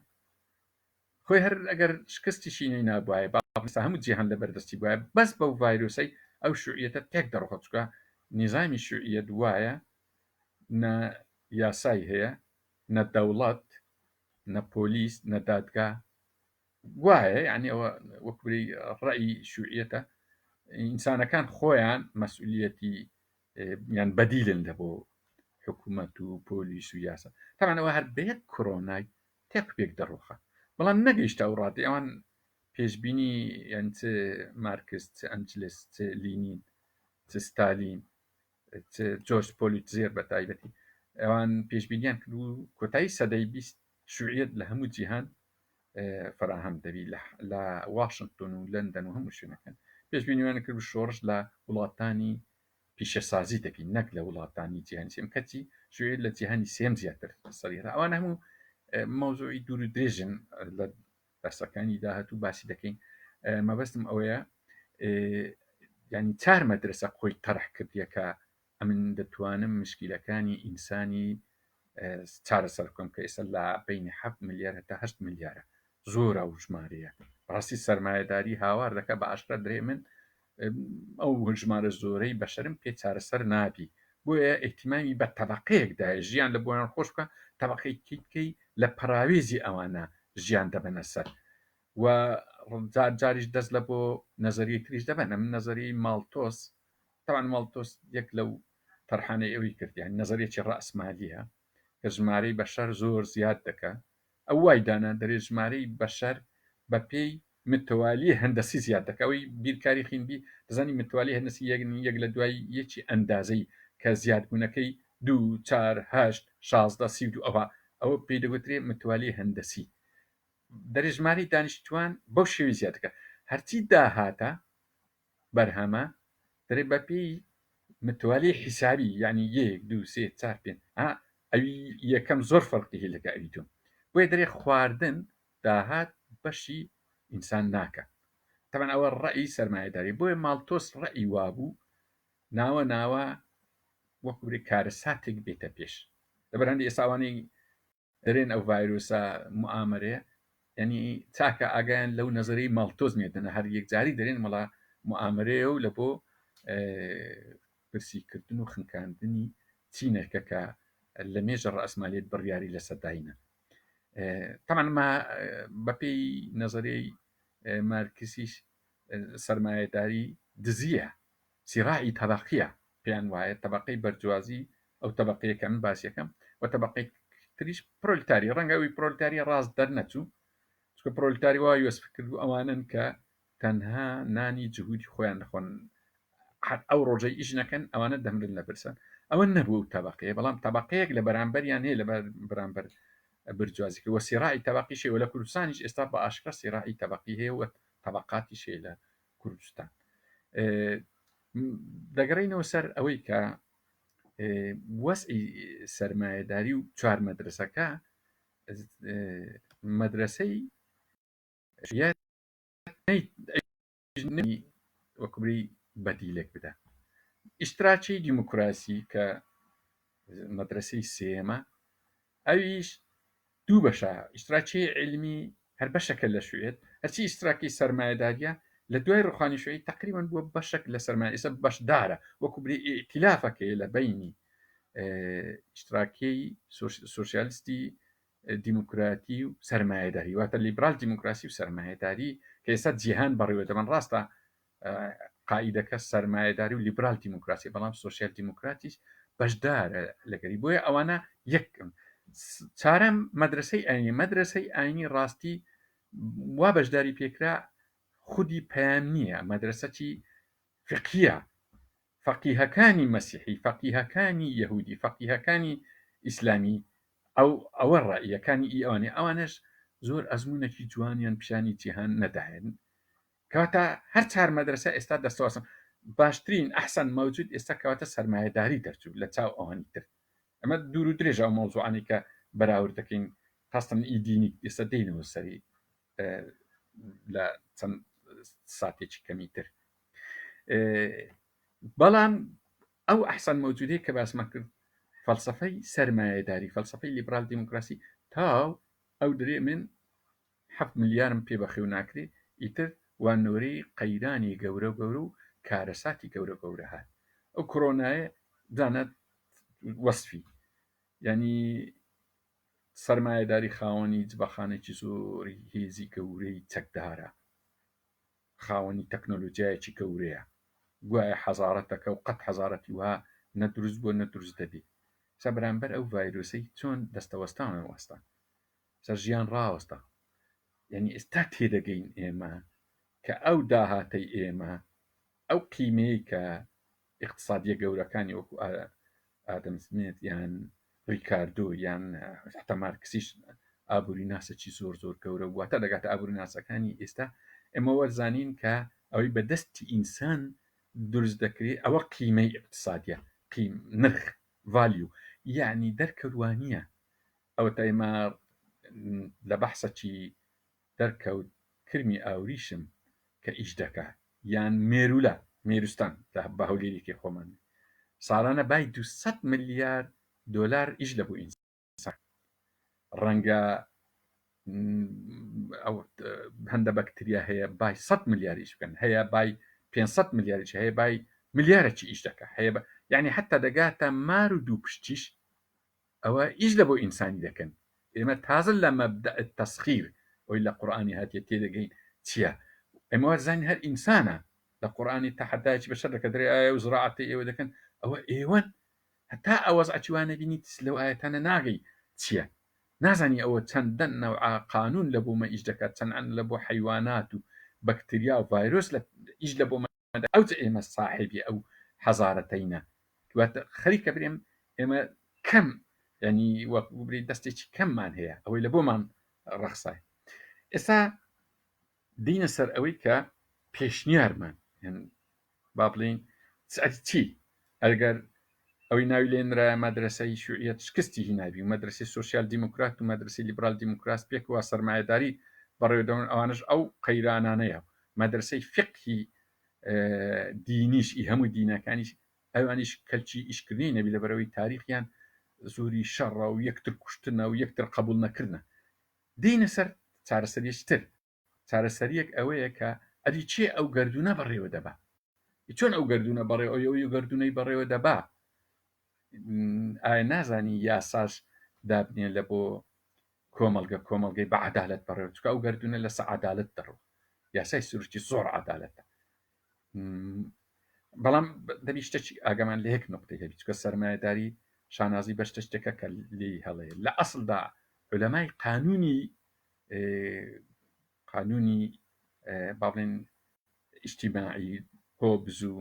خۆی هەر ئەگەر شکستیشینەی نابواە باڵستا هەموو جیهان لە بەردەستی بواە بەس بەو ڤایرۆسەی ئەو شوعیەتە تێک دەڕۆخە چکە نیزامی شوعیەت وایە نە یاسای هەیە نە دەوڵەت نە پۆلیس نە دادگا وایە یعنی ئەوە وەکوی ڕەئی شوعیەتە ئینسانەکان خۆیان مەسئولیەتی یان بەدیلن لە بۆ حکوومەت و پۆلیس و یاسا تاوانەوە هەر بەیەک کۆڕۆنای تێک پێک دەڕۆخە بەڵام نەگەیشتە ئەو ڕاتی ئەوان پێشببینی یان چ مارکس چ ئەنجلس چ لینین چ ستالین جۆرج پۆلیت زێر بە تایبەتی ئەوان پێشببینیان کرد و کۆتایی سەدەی 20 شوعیت لە هەموو جیهان فراهەم دەبی لە واشنگتن و لەندەن و هەموو شوێنەکەن پێشببینیوانە کرد شۆڕش لە وڵاتانی پیشەسازی دەکەین نەک لە وڵاتانی جیهانی سێم کەچی شوێت لە جیهانی سێم زیاتر سەریرا ئەوان هەموو مەوزۆی دوور و درێژن لە دەرسەکانی داهاتوو باسی دەکەین مەبەستم ئەوەیە ینی 4 مەدرسە خۆی تەرح کردیەکە ئەمن دەتوانم مشکیلەکانی ئینسانی چارەسەر بکەم کە ئێستا لە بینی 7 ملیار هەتا 8 ملیارە زۆرە و ژمارەیە ڕاستی سەرمایهداری هاوار دەکە بە ئاشکرا درێ من ئەو ژمارە زۆرەی بەشەرم پێ چارەسەر نابی بۆیە ئەحتیمامی بە تەبقەیەکدا ژیان لە بۆیان خۆش بکە تەبقەی کیتکەی لە پراوێزی ئەوانە ژیان دەبەنە سەر و جاریش دەست لە بۆ نەزەری تریش دەبەنە من نەزەری ماڵتۆس تاوان ماڵتۆس یەک لەو تەرحانەی ئەوی کردیان نەزەرێکی ڕائسمالیە کە ژمارەی بەشەر زۆر زیاد دەکە ئەو وایدانا دەرێت ژمارەی بەشەر بە پێی متوالی هەندەسی زیاد دەکەوەی بیرکاری خینبی دەزانی متوالی هەندسی یەک لە دوای یەکی ئەندازەی کە زیادبوونەکەی 2 4 8 16 32 ئەوە پێی دەگوترێ متوالی هەندەسی دەرێژماری دانیشتوان بەو شێوی زیادەکە هەرچی داهاتە بەرهەمە دەرێ بەپی متوالی حیسابی یعنی 1 2 3 4 5 ئەوی یەکەم زۆر فەرقی هەیە لەگە ئەوی دوم بۆیە دەرێ خواردن داهات بەشی ئینسان ناکە تەمان ئەوە ڕەئی سەرمایهداری بۆیە ماڵتۆس ڕەئی وابوو ناوە وەکوورێ کارە ساتێک بێتە پێش لەبەرهەندی ئێساوانی دەرێن ئەو ڤایرۆسە موامەرەیە ینی چاکە ئاگیان لەو نەزەری ماڵتۆز نێدنە هەر یەکجاری دەرێن مەڵا موامەرەیە و لە بۆ پرسیکردن و خنکاندنی چینەکە کە لە مێژە ڕئەسمالیت بڕیاری لە سەداینە تەمانما بەپێی نەزەرەی مارکسیش سەرمایهداری دزیە سیراعی تەبەقیە پێیان وایە تەبەقەی بەرجوازی ئەو تەبەقەیەکە من باسیەکەم و تەبەقەی تریش پرۆلتاری ڕەنگەوی پرۆلتاری ڕاست دەرنەچوو چکە پرۆلتاری وای وەسف کردو ئەوانن کە تەنها نانی جهودی خۆیان دەخۆن ئەو ڕۆژەی ئیش نەکەن ئەوانە دەمرن لە برسان ئەوە نەبوو تەبەقەیە بەڵام تەبەقەیەک لە بەرامبەریان هەیە لە بەرامبەر برجوازی وە سیراعی تەبەقی شێوە لە کوردستانیش ئێستا بە ئاشکرا سیراعی تەبەقی هەیە و تەبەقاتی شێ لە کوردستان دەگەڕینەوە سەر ئەوەی کە وەسعی سەرمایهداری و 4 مەدرسەکە مەدرسەی وەکوبری بەدیلێک بدە ئیشتراکی دیموکراسی کە مەدرسەی سێمە ئەویش دوو بەشە ئیشتراکی علمی هەر بەشەکە لە شوێت هەرچی ئیشتراکی سەرمایهداریە لە دوای ڕوخانی شوێی تقریبان بووە بەشێک لە سەرمایە ئێستا بەشدارە وەکوبری ئیتیلافەکەی لە بینی ئیشتراکی سۆسیالیستی دیموکراتی و سەرمایهداری واتە لیبرال دیموکراسی و سەرمایهداری کە ئێستا جیهان بەڕێوە دەبن ڕاستە قائیدەکە سەرمایهداری و لیبرال دیموکراسی بەڵام سۆسیال دیموکراتیش بەشدارە لەگەری بۆیە ئەوانە یەکم چارەم مەدرسەی ئاینی ڕاستی وا بەشداری پێکرا خودی پەیام نییە مەدرسەی فقیە فەقیهەکانی مەسیحی فەقیهەکانی یەهودی فەقیهەکانی ئیسلامی ئەوە ڕائیەکانی ئەوانش زۆر ئەزمونێکی جوانیان پیشانی جیهان نەداهێن کەواتە هەر 4 مەدرسە ئێستا دەستەوەسم باشترین ئەحسن مەوجود ئێستا کەواتە سەرمایهداری دەرچوو لە چاو ئەوانی تر ئەمە دوور و درێژە ئەو مەوزوعانی کە بەراورد دەکەین خاستن ئیدینی ئێستا دێنەوە سەری لە چەند ساتێکی کەمی تر بەڵام ئەو ئەحسن مەوجودەیە کە باسمە کرد فەلسفەی سەرمایهداری فەلسفەی لیبرال دیموکراسی تاو ئەو درێ من 7 ملیارم پێ بەخێو ناکرێ ئیتر وانۆرەی قەیرانی گەورە و کارەساتی گەورە هات ئەو کۆرۆنایە دانات وەسفی ینی سەرمایەداری خاوەنی جبەخانێکی زۆری هێزی گەورەی چەکدارە، خاوەنی تەکنۆلۆجیایەکی گەورەیە، گوایە حەزارەتەکە و قەت حەزارەتی وها نەدروست بۆ نەدروست دەبێت. سە بەرامبەر ئەو ڤایرۆسەی چۆن دەستەوەستانە وەستا سەر ژیان ڕاوەستا. یعنی ئێستا تێدەگەین ئێمە کە ئەو داهاتەی ئێمە ئەو قیمەیە کە اقتصادیە گەورەکانی وەکو ئادەم سمێت یان ریکاردۆ یان حتا مارکسیش ئابووری ناسەکی زۆر زۆر گەورە واتە دەگاتە ئابووری ناسەکانی ئێستا ئێمە وەرزانین کە ئەوەی بەدەستی ئینسان دروست دەکرێت ئەوە قیمەی اقتصادیە، قیم نرخ ڤالیو، یعنی دەرکەوانیە ئەوە ئێمە لە بەحسەکی دەرکەوت کرمی ئاوریشم کە ئیش دەکا یان مێرولە مێروستان بە هەولێرێکی خۆمان ساڵانە بای 200 ملیار دۆلار ئیش لە بۆ ئینسان ڕەنگە ئەو هەندە بەکتریا هەیە بای 100 ملیاریش بکەن هەیە بای 500 ملیاریش هەیە بای ملیارێکی ئیش دەکە هەیە یعنی حتا دەگاتە مار و دوو پشتیش ئەوە ئیش لە بۆ ئینسانی دەکەن. ئێمە تازە لە مەبدە تەسخیر ئەوی لە قورئانی هاتیە تێدەگەین چییە؟ ئێمە وەرزانین هەر ئینسانە لە قورئانی تەحەدایکی بەشەر دەکە دەرێ ئایا و زراعەتی ئێوە دەکەن ئەوە ئێوەن هەتا ئەوەز ئەچوانە بینیت لەو ئاەتانە ناگەی چییە؟ نازانی ئەوە چەندە نەوعا قانون لە بۆمە ئیش دەکات چەند لە بۆ حیوانات و بەکتریا و ڤایرۆس لە ئیش لە بۆمە ئەو ئێمە ساحێبی ئەو حەزارەتەینە دواتە خەریکە برێم ئێمە کەم ینی وەکبری دەستێکی کەممان هەیە ئەوەی لە بۆمان ڕەخسای. ئێستا دینە سەر ئەوەی کە پێشنیارمان با بڵین چی ئەگەر ئەوەی ناوی لێنرا مەدرسەی شوعیەت شکستی هیناوی و مەدرسەی سۆسیال دیموکرات و مەدرسەی لیبرال دیموکراس پێکەوە سەرمایەداری بەڕێوەدەون ئەوانش ئەو قەیرانانەیە مەدرسەی فقهی دینیش هەموو دینەکانیش ئەوانیش کەلکی ئیشکردنی نەبی لەبەرەوەی تاریخیان زۆری شەڕە و یەکتر کوشتنە و یەکتر قبول نەکردنە. دینە سەر چارەسەریشتر چارەسەریەک ئەوەیە کە ئەدی چێ ئەو گەردونە بەڕێوە دەبا چۆن ئەو گەردونە بەڕێەوەی گەردونەی بەڕێوە دەبا ئایا نازانی یاساش دابنێ لە بۆ کۆمەڵگەی بە عەدالەت بەڕێوە چکە ئەو گەردونە لە سە عەدالەت دەڕۆ یاسای سروشتی زۆر عەدالەتە. بەڵام دەبی شتێکی ئاگەمان لە یەک نقطەی هەبی چکە سەرمایەداری شانازی بە شتێکە کە لێی هەڵەیە لە ئەسڵدا عولەمای قانونی با بڵێن ئیجتیماعی هۆبز و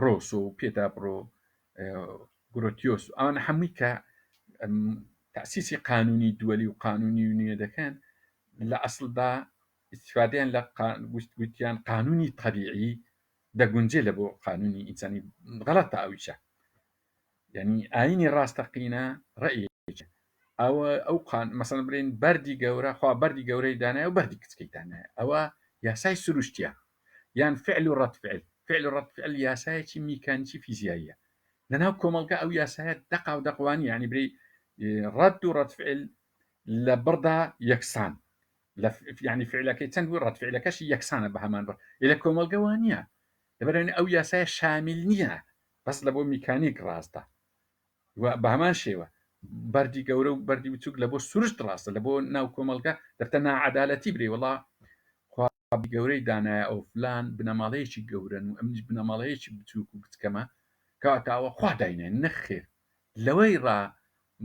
ڕۆسۆ و پێدابڕۆ گرۆتیۆس ئەوانە هەمووی کە تەسیسی قانونی دووەلی و قانونی نیە دەکەن لە ئەسڵدا استفادەیان لە گوتیان قانونی طبیعی دەگونجێ لە بۆ قانونی ئینسانی غەڵەتە ئەویشە یعنی ئاینی ڕاستەقینە ڕەئیەکە ئەو مەسەڵەن برێن بەردی گەورە خوا بەردی گەورەی دانایە و بەردی کچکەی دانایە ئەوە یاسای سروشتیە یان فعل و فعل و ڕەد فعل یاسایەکی میکانیکی فیزیاییە لەناو کۆمەڵگە ئەو یاسایە دەقا و دەقوانی یعنی برێ ڕەد و ڕەد فعل لە بڕدا یەکسان یعنی فعلەکەی چەند و ڕەد فعلەکەشی یەکسانە بە هەمان بڕ لە کۆمەڵگە وانە لەبەرەوەی ئەو یاسایە شامل نییە بەس لە بۆ میکانیک ڕاستە بە هەمان شێوە بەردی گەورە و بەردی بچووک لە بۆ سروشت ڕاستە لە بۆ ناو کۆمەڵگە دەفتە ناعەدالەتی برێ وڵا گەورەی دانایە ئەو فلان بنەماڵەیەکی گەورن و ئەمنیش بنەماڵەیەکی بچووک و بچکەمە کەواتاوە خوا داینێ نەخێر لەوەی ڕا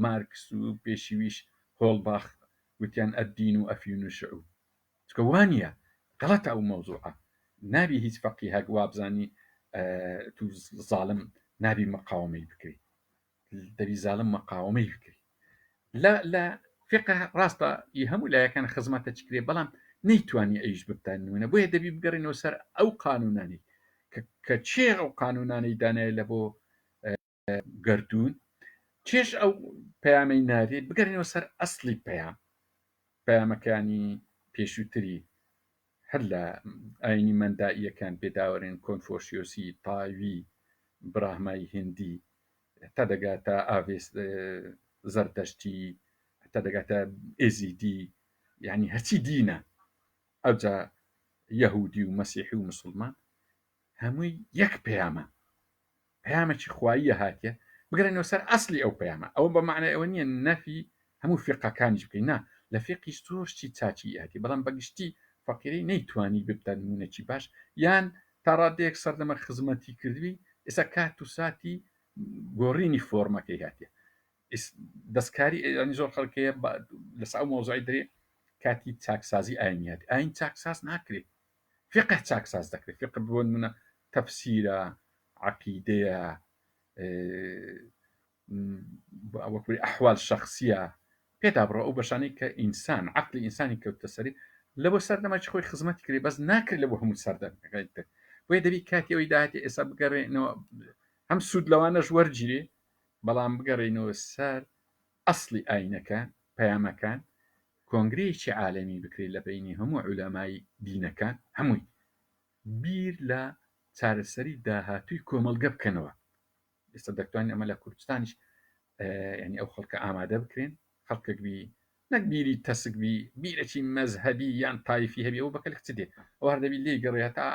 مارکس و پێشیویش هۆڵباخ وتیان ئەدین و ئەفیون و شعوب چکە وانە غەڵەتە ئەو مەوزوعە نابی هیچ فەقی هەک وابزانی تو زاڵم نابی مەقاومەی بکەی دەبی زاڵم مەقاومەی بکەی لە فقه ڕاستە هەموو لایەکان خزمەتە چکرێ بەڵام نەیتوانی ئەیش بتانونە بۆیە دەبی بگەڕینەوە سەر ئەو قانونانی کە چێ ئەو قانونانەی دانایە لە بۆ گەردون چێش ئەو پەیامەی ناوێت بگەڕینەوە سەر ئەسڵی پەیامەکانی پێشووتری هەر لە ئاینی مەندائیەکان پێداوەرێن کۆنفۆشیۆسی تاوی براهمای هندی تا دەگاتە ئاڤێست زەردەشتی تا دەگاتە ئێزیدی یعنی هەرچی دینە ئەوجا یەهودی و مەسیحی و مسلمان هەمووی یەک پەیامەکی خواییە هاتیە بگەڕێنەوە سەر ئەسلی ئەو پەیامە ئەوە بە معنای ئەوە نییە نەفی هەموو فقەکانیش بکەین نا لە فقیش زۆرشی چاچی ئاتی بەڵام بەگشتی فەقیرەی نەیتوانی ببتە نمونەکی باش یان تا ڕادەیەک سەردەمە خزمەتی کردووی ئێستا کات و ساتی گۆڕینی فۆرمەکەی هاتیە دەستکاری ئێرانی زۆر خەڵکەیە لەسا ئەو مۆزای درێ کاتی چاکسازی ئاینیات ئاین چاکساز ناکرێت فقه چاکساز دەکرێت فقه بۆ نمونە تەفسیرە عەقیدەیە وەکوی ئەحوال شەخصیە پێدا بڕۆ ئەو بەشانەی کە ئینسان عەقلی ئینسانی کەوتە سەری لە بۆ سەردەماکی خۆی خزمەتی کرێ بەس ناکرێت لە بۆ هەموو سەردەمەکەیتر بۆیە دەبی کاتی ئەوەی داهاتی ئێستا بگەڕێنەوە هەم سوود لەوانەش وەرگیرێ بەڵام بگەڕێنەوە سەر ئەسلی ئاینەکە پەیامەکان کۆنگرەیەکی عالەمی بکرێت لە بینی هەموو عولەمای دینەکان هەمووی بیر لە چارەسەری داهاتووی کۆمەڵگە بکەنەوە ئێستا دەتوانین ئەمە لە کوردستانیش ینی ئەو خەڵکە ئامادە بکرێن خەڵکەکبی نەک بیری تەسکبی بیرەکی مەزهبی یان تایفی هەبی ئەو بەکەل چ دێ ئەو هەردەبی لێ گەڕێت تا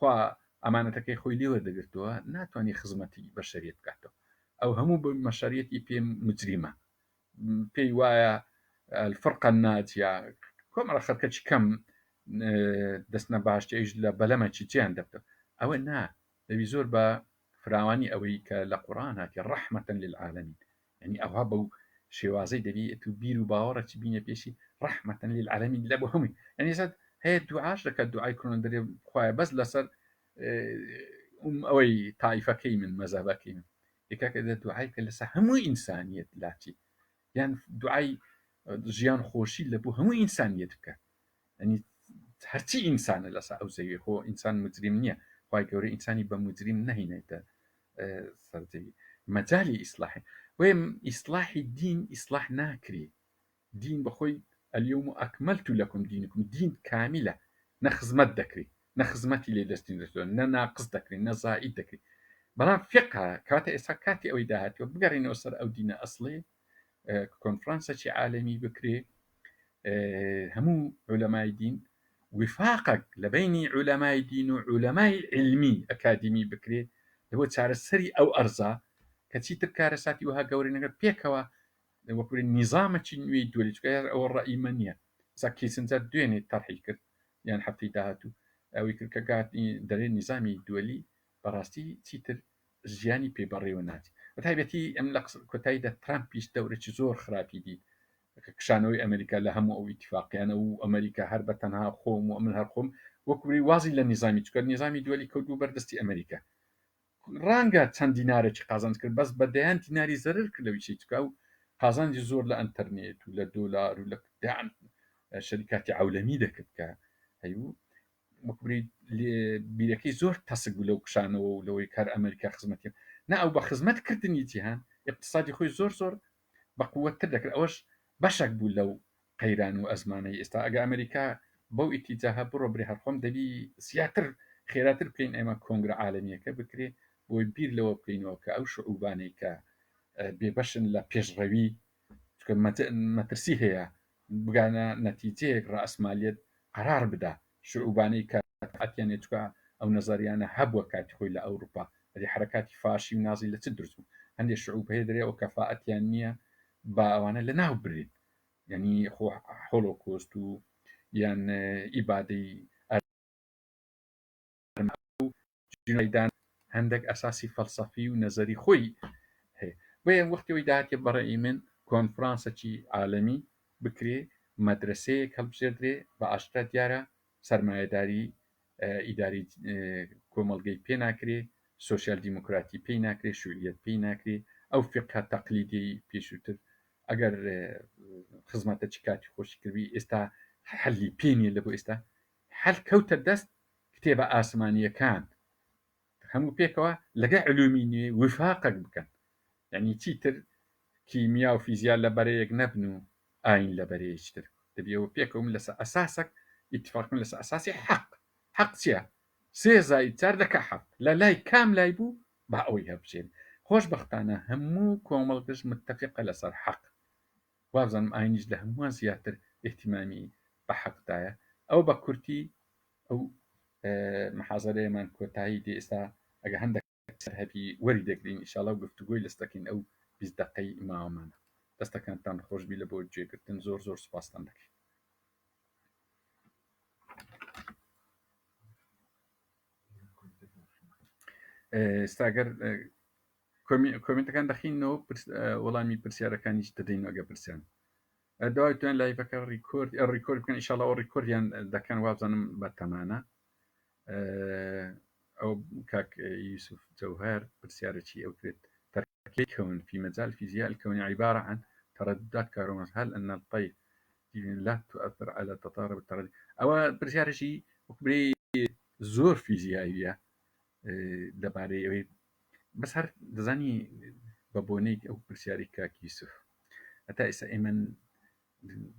خوا ئەمانەتەکەی خۆی لێوە دەگرتووە ناتوانانی خزمەتی بە شەریعەت بکاتەوە ئەو هەموو بە مەشەریەتی پێم مجریمە پێی وایە الفرقە الناجیە کۆمەڵە خەڵکەی کەم دەستنە باشتیش لە بەلەمەکی جیان دەبتەوە ئەوە نا دەبی زۆر بە فراوانی ئەوەی کە لە قورآن هاتی ڕەحمەتەن للعالەمین ینی ئەوها بەو شێوازەی دەبی تو بیر و باوەڕەکی بینە پێشی ڕەحمەتەن للعالەمین لە بۆ هەمووی ینی زەد هەیە دوعاش دەکات دوعای کڕۆن دەرێ خوایە بەس لەسەر ئەوەی تایفەکەی من مەزهبەکەی من یەکەکە دە دوعای کە لەسەر هەموو ئینسانیەت لاتی یان دوعای ژیان خۆشی لە بۆ هەموو ئینسانیەت بکە ینی هەرچی ئینسانە لەسەر ئەو زەوی خۆ ئینسان مجرم نییە خی گەورە ئینسانی بە مجرم نەهینێتە سەرجەوی مەجای ئیسلاحی وێ ئیسلاحی دین ئیسلاح ناکرێ دین بەخۆی اليوم أكملت لكم دينكم دین کامیلە نەخزمەت دەکرێت نەخزمەتی لێ دەستین دەستۆ نە ناقص دەکرێت نەزائید دەکرێت بەڵام فقه کاتە ئێستا کاتی ئەوەی داهاتەوە بگەڕێنەوە سەر ئەو دینە ئەسڵێ کۆنفرانسێکی عالەمی بکرێ هەموو عولەمای دین وفاقك لبيني علماء دين وعلماء علمي أكاديمي بكري هو چارەسەری ئەو ئەرزا کە چیتر کارەساتی وها گەورەی نەگەر پێکەوە وەکوی نیزامەکی نوێی دووەلی چکە ئەوە ڕائیمە نییە کیسنجەر دوێنێ تەرحی کرد یان هەفتەی داهاتوو ئەوی کرد کە گاتی دەرێ نیزامی دووەلی بەڕاستی چیتر ژیانی پێبەڕێوە ناتی بەتایبەتی ئەم لە کۆتاییدا ترامپیش دەورێکی زۆر خراپی دی کشانەوەی ئەمریکا لە هەموو ئەو ئیتفاقیانە و ئەمریکا هەر بە تەنها خۆم و ئەمن هەر خۆم وەکوی وازی لە نیزامی چکە نیزامی دووەلی کەوتو بەردەستی ئەمریکا ڕەنگە چەند دینارێکی قازانج کرد بەس بە دەیان دیناری زەرر کرد لەویشی چکە و قازانجی زۆر لە ئەتەرنێت و لە دۆلار و لە دەیان شەریکاتی عولەمی دەکرد کە هەیوو وەکوی بیرەکەی زۆر تەسک بوو لەو کشانەوە و لەوەی کار ئەمریکا خزمەتی نا ئەو بە خزمەتکردنی جیهان اقتصادی خۆی زۆر زۆر بەقووەتر دەکرد ئەوەش بەشێک بوو لەو قەیران و ئەزمانەی ئێستا ئەگە ئەمریکا بەو ئیتیجاها بڕۆ برێ هەرخۆم دەبی زیاتر خێراتر بکەین ئێمە کۆنگرە عالەمیەکە بکرێ بۆی بیر لەوە بکەینەوە کە ئەو شعوبانەی کە بێبەشن لە پێشڕەوی مەترسی هەیە بگانە نەتیجەیەک ڕائسمالیت قرار بدا شعوبانەی کە حتیانێ چکە ئەو نەزاریانە هەبووە کاتی خۆی لە ئەوروپا ئەدی حرکاتی فاشی و نازی لە چ دروست بوو هەندێک شعوب هەیە دەرێ ئەو کەفاەتیان نییە با ئەوانە لە ناو برین ینی هۆلۆکۆست و یان ئیبادەی جنایدان هەندێک ئەساسی فەلسەفی و نەزەری خۆی هەیە بۆیە وەختەوەی داهاتێ بەڕێی من کۆنفرانسێکی عالەمی بکرێ مەدرسەیەک هەڵبژێردرێ بە ئاشکرا دیارە سەرمایەداری ئیداری کۆمەڵگەی پێ ناکرێ سۆسیال دیموکراتی پێی ناکرێ شووریەت پێی ناکرێ ئەو فقه تەقلیدی پێشووتر ئەگەر خزمەتە چ کاتی خۆشی کردی ئێستا حەلی پێنیە لە بۆ ئێستا حەل کەوتە دەست کتێبە ئاسمانیەکان هەموو پێکەوە لەگە علومی نوێ وفاقك بکەن یعنی چیتر کیمیا و فیزیال لە بەرەیەک نەبن و ئاین لە بەرەیەکتر دەبیەوە پێکەوم لەسەر ئەساسك ئیتفاقن لەسەر ئەساسی حەق چییە 3+4 حەق لە لای کام لای بوو با ئەوەی هەبژێن خۆشبەختانە هەموو کۆمەڵگەش متتەفقە لەسەر حەق وابزانم ئاینیش لە هەمووان زیاتر احتیمامی بە حەقدایە ئەو بە کورتی ئەو محازەرەیەمان کۆتایی دێ ئێستا ئەگە هەندێک هەپی وەری دەگرین ئینشاڵڵا و گفتوگۆی لەستەکەین ئەو 20 دقەی ماوەمانە دەستەکانتان خۆشبی لە بۆ گوێگرتن زۆر زۆر سوپاستان دەکەین. ئێستاگەر کۆمنتەکان دەخینەوە وەڵامی پرسیارەکانیش دەدەین ئەگە پرسیان دوایتوان لایڤەکە ڕیکۆرد بکەن ئینشاڵڵا ئەو ڕیکۆردیان دەکەن وابزانم بە تەمانە ئەو کاک یوسف جەوهر پرسیارێکی ئەوکرێت تركيب كون في مجال الفيزياء الكونية عبارة عن ترددات كهرومغناطيسية هل أن الطي لا تؤثر على تضارب التردد أو برسيارشي وكبري زور فيزيائية دەبارەی بەس هەر دەزانی بە بۆنەی ئەو پرسیاری کاک یوسف هەتا ئێستا ئێمە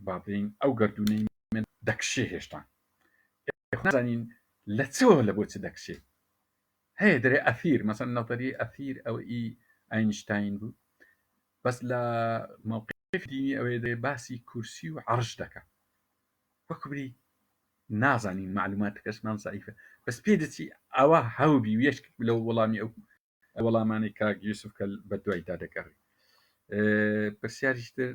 بابین ئەو گردونەی من دەکشێ هێشتا نازانین لە چۆ لە بۆ چ دەکشێ هەیە دەرێ ئەثیر مەسەن نەڵەری ئەثیر ئەو ئاینشتاین بوو بەس لە مووقف دینی ئەوەیە دەێ باسی کورسی و عەرش دەکە وەکبری نازانین معلوماتەکەشمان زایفە بەس پێ دەچی ئەوە هەوبی وێشک لەو وەڵامی ئەو وەڵامانی کاک یوسف کە بە دوایدا دەگەڕی پرسیاریشتر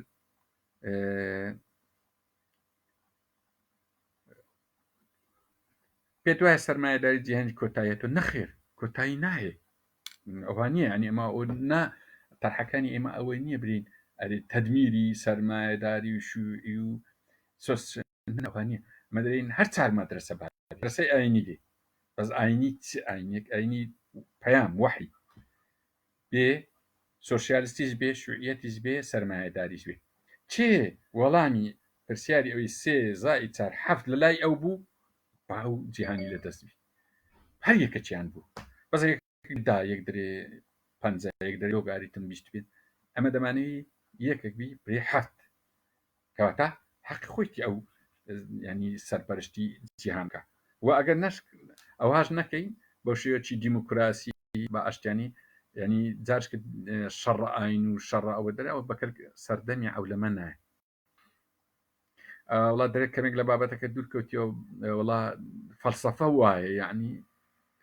پێت وایە سەرمایەداری جیهانی کۆتاییەوە نەخێر کۆتایی ناهێ ئەوان نییە ئەنی ئەمە ئەو نا تەرحەکانی ئێمە ئەوەی نییە برین ئەرێ تەدمیری سەرمایەداری و شووی و ئەوان نییە مەدەین هەر چار مەدرسە مەدرسەی ئاینی دێ بەس ئاینی چ ئاینێک ئاینی پەیام وحی بێ سۆسیالیستیش بێ شوعیەتیش بێ سەرمایەداریش بێ چێ وەڵامی پرسیاری ئەوەی 3 زائد 4 7 لە لای ئەو بوو باو جیهانی لە دەستبی هەر یەکەچیان بوو بەس دا یەک درێ 50 یەک درێ لۆگاریتم بیست بێت ئەمە دەمانەوەی یەکێک بی برێ 7 کەواتە حەق خۆیتی ئەو ینی سەرپەرشتی جیهانکە و ئەگەر نەش ئەوهاش نەکەین بۆ شێوەیەکی دیموکراسی بە ئەشتیانی ینی جارشکە شەڕ ئاین و شەڕ ئەوە دەرەوە بەکرد سەردەمی ئەولەمە نایە وڵا دەرێت کەمێک لە بابەتەکە دوورکەوتیەوە وڵا فەلسەفە وایە یعنی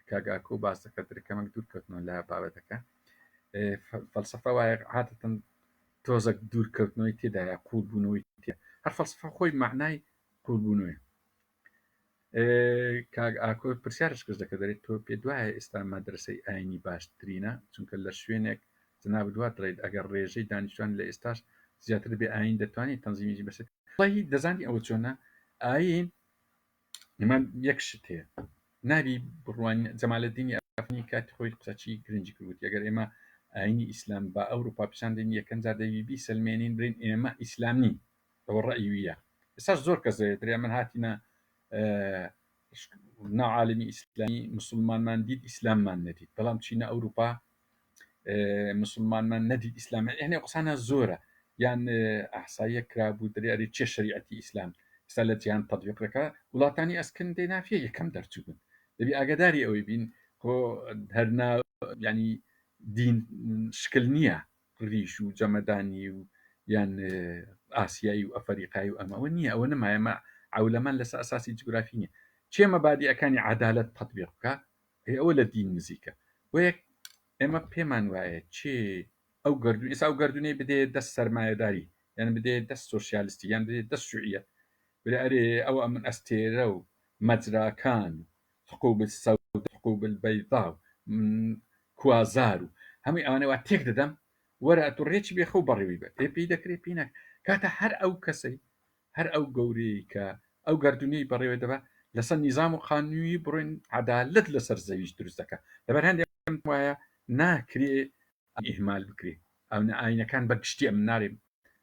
کاگاکۆ باس دەکە درێکەمەک دوورکەوتنەوە لە بابەتەکە فەلسەفە وایە هاتتن تۆزێک دوورکەوتنەوەی تێدایە قوڵبوونەوەی تێ هەر فەلسەفە خۆی معنای قوڵبوونەوەی کاگ ئاکۆ پرسیارش کرد دەکە دەرێت تۆ پێ دوایە ئێستا مەدرسەی ئاینی باشترینە چونکە لە شوێنێک جناب دوات دڕێت ئەگەر ڕێژەی دانیشتوان لە ئێستاش زیاتر بێ ئاین دەتوانێت تەنزیمیزی بەسێت وڵی دەزانی ئەوە چۆنە ئاین من یەک شت هەیە نابی بڕوان جەمالەدینی ئەفغانی کاتی خۆی قسەچی گرنگی کردوت ئەگەر ئێمە ئاینی ئیسلام بە ئەوروپا پیشاندین یەکەم جار دەوی سلمێنین برین ئێمە ئیسلام نین ئەوە ڕەئیویە ئێستاش زۆر کەس درێ من هاتیە ناعالمی ئیسلامی مسلمانمان دیت ئیسلاممان نەدیت بەڵام چینە ئەوروپا مسلمانمان نەدیت ئیسلام هێنێ قسانە زۆرە یان ئەحساییە کرابوو دەرێ چێ شریعەتی ئیسلام ئێستا لە جیهان تەطبیقەکە وڵاتانی ئەسکەندێ نافیە یەکەم دەرچوو بن دەبی ئاگاداری ئەوەی بین کۆ هەرنا ینی دین شکل نییە ڕیش و جەمەدانی و یان ئاسیایی و ئەفریقای و ئەمەوە نییە ئەوە نمایەمە عولەمان لەسەر ئەساسی جوگرافی نییە چێ مەبادیەکانی عەدالەت تەطبیق بکە ئەوە لە دین نزیکە بۆ یەک ئێمە پێمان وایە چێ ئەو گردون ئێستا ئەو گردونەی بدێ دەست سەرمایەداری یان بدێ دەست سۆسیالیستی یان بدێ دەست شوعیەت بێ ئەرێ ئەو ئەمن ئەستێرە و مەجراکان حقوق السەود حقوق البەیضا کوازار و هەمووی ئەوانەوە تێک دەدەم وەرە ئەتوڕێکی بێخە و بەڕێوی بێت پێی دەکرێت پێینە کاتە هەر ئەو کەسەی هەر ئەو گەورەی کە ئەو گردونەی بەڕێوە دەبە لەسەر نیزام و قانونی بڕۆین عەدالەت لەسەر زەویش دروست دەکە لەبەر هەندێک وایە ناکرێ ئیهمال بکرێ ئەو ئاینەکان بەگشتی ئەم نارێ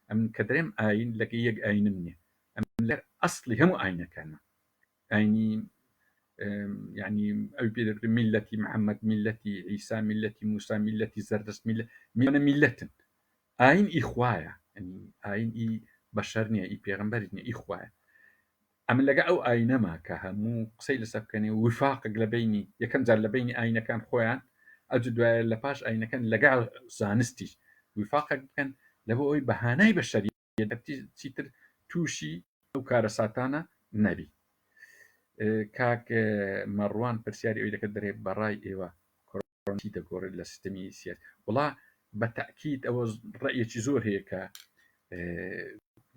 ئەم کە دەرێم ئاین لەکە یەک ئاینم نییە ئەم لەر ئەسڵی هەموو ئاینەکانە ئاینی يعني أو بيدر ملتي محمد ملتي عيسى ملتي موسى ملتي زردشت ملة آين إخوايا يعني آين إي بشرني إي بيغمبرني إخوايا أما لقى أو آينة ما كهمو قصيل سبكني وفاق لبيني يكن زال لبيني آينة كان خويا أجد لباش آينة كان لقى زانستي وفاق كان لبوي بهاناي بشرية تيتر توشي أو كارساتانا نبي کاک مەڕوان پرسیاری ئەوی دەکەت دەرێ بەڕای ئێوە تی دەگۆڕێت لە سیستەمی سیاسی وڵا بە تاکید ئەوە ڕەیەکی زۆر هەیە کە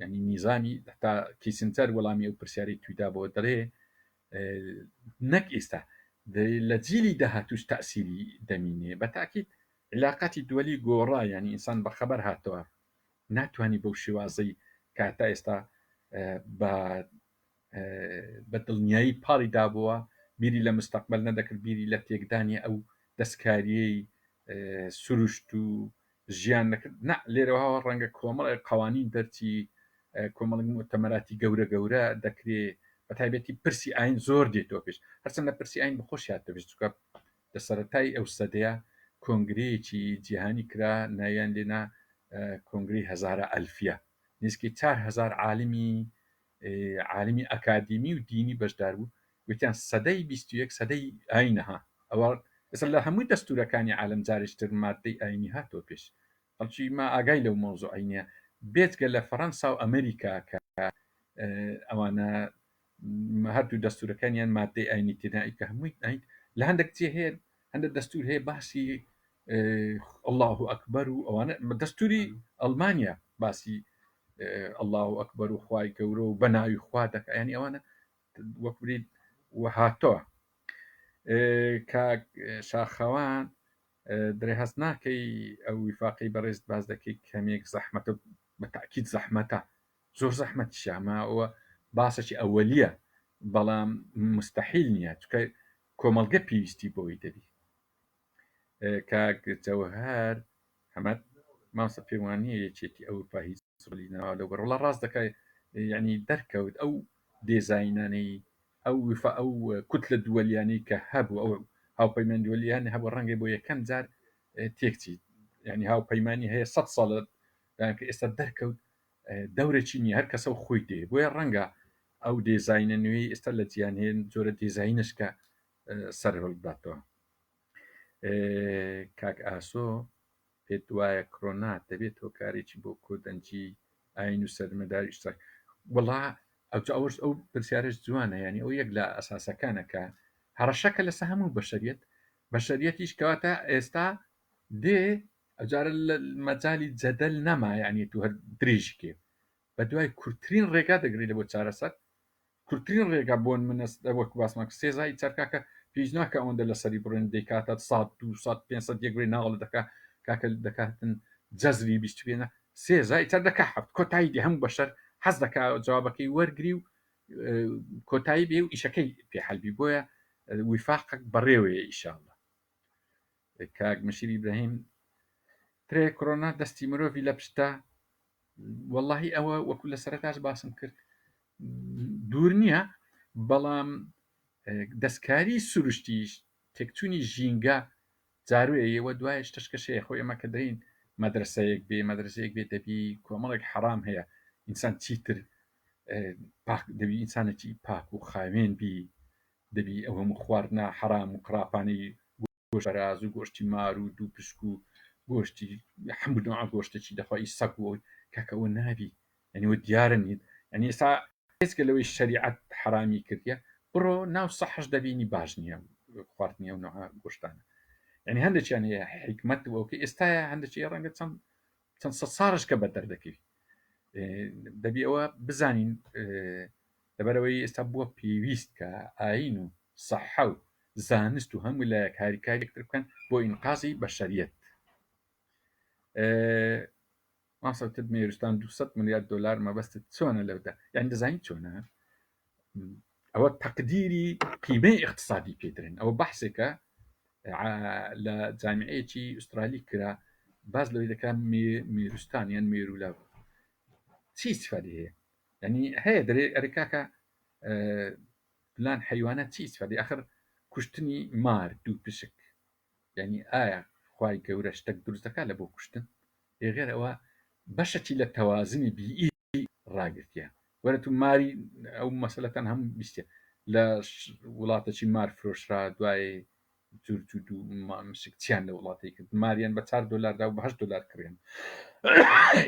ینی نیزامی تا کیسنجەر وەڵامی ئەو پرسیاری تویدا بۆ دەڵێ نەک ئێستا لە جیلی داهاتوش تاسیری دەمینێ بە تاکید علااقاتی دووەلی گۆڕا ینی ئینسان بەخەبەر هاتەوە ناتوانانی بەو شێوازەی کاتا ئێستا بە دڵنیایی پاڵی دابووە بیری لە مستەقبل نەدەکرد بیری لە تێکدانی ئەو دەستکاریەی سروشت و ژیان نەکرد لێرەوە ڕەنگە کۆمەڵی قوانین دەرچی کۆمەڵی مؤتەمەراتی گەورە گەورە دەکرێت بە تایبەتی پرسی ئاین زۆر دێتەوە پێش هەرچەندە پرسی ئاین بخۆشیات دەبێت چکە لە سەرەتای ئەو سەدەیە کۆنگرەیەکی جیهانی کرا ناویان لێنا کۆنگری هەزارە ئەلفیە نزیکەی 4,000 عالمی ئەکادمی و دینی بەشدار بوو وتیان سەدەی 21 سەدەی ئاینەها ئەوە ئێستا لە هەمووی دەستورەکانی عالم جارێشتر مادەی ئاینی هاتۆ پێش خەڵکی ما ئاگای لەو مۆزوع عینە بێتگە لە فەڕەنسا و ئەمریکا کە ئەوانە هەردوو دەستورەکانیان مادەی ئاینی تێدای کە هەمووی لە هەندێک جێ هەیە هەندێک دەستور هەیە باسی الله ئەکبەر و ئەوانە دەستوری ئەڵمانیا باسی الله ئەکبەر و خوای گەورە و بەناوی خوا دەکە ینی ئەوانە وەکبرید وهاتۆ کاک شاخەوان درێ هەست ناکەی ئەو ویفاقی بەڕێز باز دەکەی کەمێک زەحمەتە بە تاکید زەحمەتە زۆر زەحمەتی شامە ئەوە باسەی ئەوەلیە بەڵام مستحیل نییە چکە کۆمەڵگە پێویستی بۆی دەبی کاک جەوهەر هەمەد ماسە پێوانیە یەکێتی ئەوروپایی سڵی ناوا لەو بەرەوەڵا ڕاست دەکای ینی دەرکەوت ئەو دێزاینانەی ئەو کوتلە دووەلیانی کە هەبوو ئەو هاوپەیمان دووەلیان هەبوو ڕەنگە بۆ یەکەم جار تێکچیت ینی هاوپەیمانی هەیە 100 ساڵت کە ئێستا دەرکەوت دەورێکی نیە هەر کەسە خۆی دێ بۆیە ڕەنگە ئەو دێزاینە نوێی ئێستا لە جیان هەیە جۆرە دێزاینش کە سەرهەڵداتەوە کاک ئاسۆ پێت وایە کڕۆنا دەبێت هۆکارێکی بۆ کۆدەنجی ئاین و سەرمەداری ئیشتراک وڵا ئەو پرسیارش جوانە ینی ئەو یەک لە ئەساسەکانەکە هەڕەشەکە لەسە هەموو بەشەریەتیش کەواتە ئێستا دێ ئەجارە مەجای جەدەل نەما ینی تو هەر درێژکێ بە دوای کورتترین ڕێگا دەگری لە بۆ چارەسەر کورتترین ڕێگا بۆن منەست وەکو باسمەک سێزای چەرکاکە پێش ناکە ئەوەندە لە سەری بڕێن دەیکاتە 500 یەکگوێ ناڵ دەکا کاکە دەکاتن جەزری بیستێنە سێزای چەر دەکە حەفت کۆتایی دی هەموو بەشەر حەز دەکا جوابەکەی وەرگری و کۆتایی بێ و ئیشەکەی پێحەلبی بۆیە ویفاقك بەڕێوەیە ئیشاءالله کاک مەشیر ئیبراهیم ترێ کۆرۆنا دەستی مرۆڤی لە پشتا وەڵڵاهی ئەوە وەکو لە سەرەتاش باسم کرد دوور نییە بەڵام دەستکاری سروشتیش تێکچوونی ژینگە جاروێیەوە دوای شتشکەشەیە خۆی ئەمە کە دەین مەدرسەیەک بێ دەبی کۆمەڵێک حرام هەیە ئینسان چیتر دەبی ئینسانێکی پاک و خاوێن بی دەبی ئەو هەموو خواردنا حرام و قراپانەی گۆشەراز و گۆشتی مار و دوو پشک و گۆشتی هەموو نوع گۆشتێکی دەخوای سەگ و کاکەوە نابی ینیوە دیارە نیت ینی ئێستا هێچکە لەوەی شەریعەت حرامی کردیە بڕۆ ناو سەحش دەبینی باش نییە خواردنیە و نوع گۆشتانە ینی هەندێکیان هەیە حکمت وەکە ئێستاە هەندێکی ڕەنگە چەند سە ساڕش کە بە دەردەکەوی دەبی ئەوە بزانین لەبەرەوەی ئێستا بووە پێویست کە ئاین و سەحە و زانست و هەموو لە کاریکارێکتر بکەن بۆ ئینقازی بەشەریەت ماسەوتت مێروستان 200 ملیارد دلار مەبەستت چۆنە لەودا یان دەزانین چۆنە ئەوە تەقدیری قیمەی اقتصادی پێدرێن ئەوە بەحسێکە لە جامیعەیەکی ئوسترالی کرا باز لەوەی دەکات مێروستان یان مێرولاو چی استفادە هەیە ینی هەیە دەرێ ئەرکاکە فلان حیوانات چی استفادە ئەخر کوشتنی مار دوو پشک ینی ئایا خوای گەورە شتێک دروست دەکات لە بۆ کوشتن ئێغێر ئەوە بەشەکی لە تەوازنی بیئی ڕاگرتیە وەرە تو ماری ئەو مەسەلەتەن هەموو بیستە لە وڵاتەی مار فرۆشرا دوای مسکچیان لە وڵاتی کرد ماریان بە 4 دلاردا و بە 8 دلار کڕێن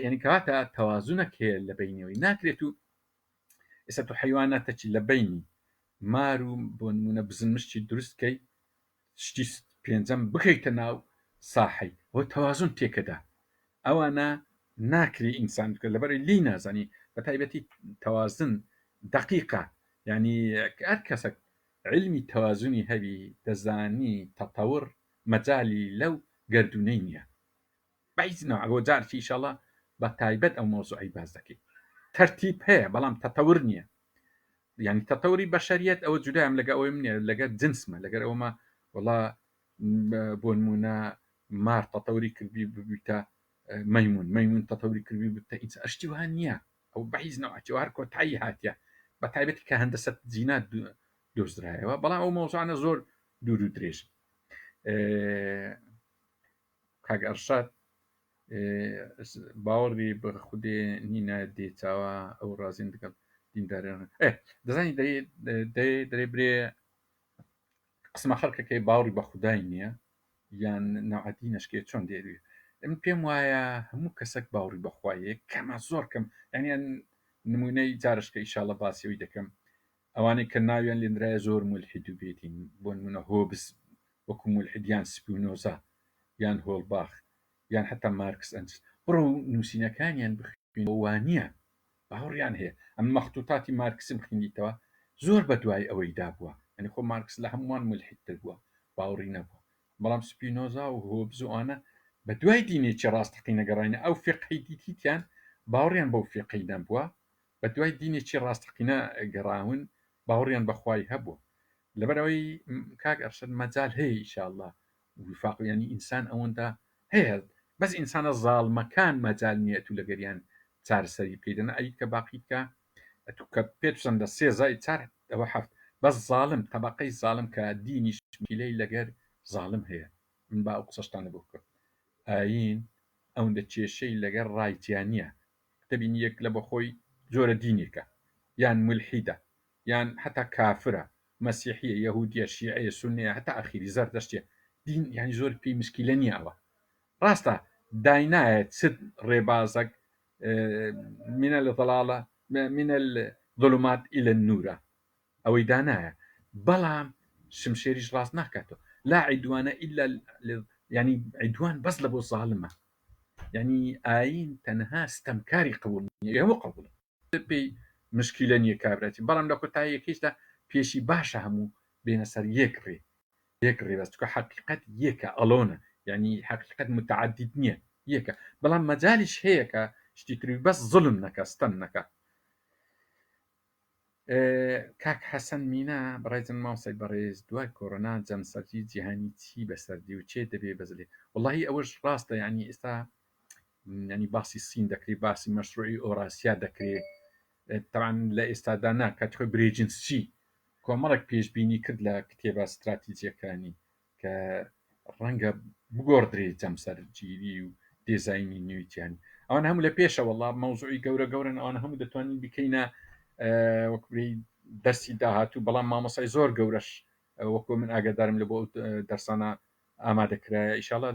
ینی کەواتە تەوازنەک هەیە لە بینەوەی ناکرێت و ئێستا تو حیواناتەکی لە بینی مار و بۆ نمونە بزنمشتی دروستکەی شتی پێنجەم بخەیتە ناو ساحەی ئەوە تەوازن تێکەدا ئەوانە ناکری ئینسان بکە لەبەر لی نازانی بە تایبەتی تەوازن دقیقە ینی هەر کەسێک علمی تەوازنی هەوی دەزانی تەتەور مەجای لەو گردردونەی نییە بەیزنەوە ئەوە جارکی ئیشەڵە بە تایبەت ئەو مۆزوعی باز دەکەیت تەرتیب هەیە بەڵام تەتەور نییە ینی تەتەوری بەشەریەت ئەوە جودایم لەگە ئەوەی منێ لەگە جنسمە لەگەر ئەومە وڵا بۆ نمونە مار تەتەوری کردی ببیتە مەیمون تەتەوری کردی بتە ئینس ئەشتی وان نییە ئەو بەعیزنەوەی هەر کۆتایی هاتیە بە تایبەتی کە هەندەسە جینات دۆزرایەوە بەڵام ئەو مۆزوعانە زۆر دوور و درێژ کاک ئەرشاد باوەڕی بە خودێ نینە دێچاوە ئەو ڕازین دەگەڵ دینداران دەزانی دەرێ برێ قسمە خەڵکەکەی باوەڕی بە خودای نییە یان ناعەتی نەشکێ چۆن دێروێ من پێم وایە هەموو کەسێک باوەڕی بەخوایە کەمە زۆر کەم یانیان نمونەی جارشکە ئیشاڵە باسیەوەی دەکەم ئەوانەی کە ناویان لێنرایە زۆر مولحید و بێتین بۆ نمونە هۆبس وەکو مولحیدیان سپینۆزا یان هۆڵباخ یان حتا مارکس ئەنج بڕۆ نووسینەکانیان بخوێنەوە باوەڕیان هەیە ئەم مەختوتاتی مارکسم خوێنیتەوە زۆر بە دوای ئەوەی دابووە ئەنی خۆ مارکس لە هەمووان مولحیدتر بووە باوەڕی نەبووە بەڵام سپینۆزا و هۆبز وانە بە دوای دینێکی ڕاستەقی نەگەڕینە ئەو فقهی دیتیان باوەڕیان بەو فقهی نەبووە بە دوای دینێکی ڕاستەقینە گەڕاون باوەڕیان بەخوای هەبووە لەبەرەوەی کاک ئەرشەد مەجال هەیە ئینشاءالله وفاق ینی ئینسان ئەوەندا هەیە بەس ئینسانە زاڵمەکان مەجال نییە تو لەگەریان چارەسەری بکەیدنە ئەی کە باقی بکە کە پێ چەندە سێ زای چار ئەوە هەفت بەس زاڵم تەبەقەی زاڵم کە دینیش میلەی لەگەر زاڵم هەیە من با ئەو قسەشتانە بۆ بکەم ئاین ئەوەندە کێشەی لەگەر ڕایتیانە دەبینی یەک لە بەخۆی جۆرە دینێکە یان ملحیدە یان حتا کافرە مەسیحیە یەهودیە شیعەیە سونیە هەتا ئەخیری زەردەشتیە دین یانی زۆر پێی مشکیلە نییە ئەوە ڕاستە داینایە چ ڕێبازەك من الضلالة من الظلمات إلى النور ئەوەی دانایە بەڵام شمشێریش ڕاست ناکاتەوە لا عیدوانە إلا ینی عیدوان بەس لە بۆ زاڵمە ینی ئاین تەنها ستەمکاری قبول نییە هەموو قبول پێی مشکیلە نییە کابراتی بەڵام لە کۆتاییەکەیشدا پێشی باشە هەموو بێنە سەر یەک ڕێ بەس چکە حەقیقەت یەکە ئەڵۆنە ینی حەقیقەت متعدد نییە یەکە بەڵام مەجالیش هەیە کە شتی تری بەس زڵم نەکە ستەم نەکە کاک حەسەن مینە بەڕێزم ماوسای بەڕێز دوای کۆڕۆنا جەمسەرجی جیهانی چی بەسەردی و چێ دەبێ بەزلێ وڵی ئەوەش ڕاستە ینی ئێستا ینی باسی سین دەکرێت باسی مەشروعی ئۆراسیا دەکرێت تاوان لە ئێستادا ناکات برێجنسی کۆمەڵێک پێشببینی کرد لە کتێبە استراتیجیەکانی کە ڕەنگە بگۆڕدرێت جەمسەرگیری و دێزایانی نوێتیانی ئەوان هەموو لە پێشە وەڵام مەوزوعی گەورن ئەوان هەموو دەتوانین بکەینە وەکوی دەرسی داهاتوو بەڵام مامۆسای زۆر گەورەش وەکو من ئاگادارم لە بۆ دەرسانە ئامادەکرایە ئیشاڵە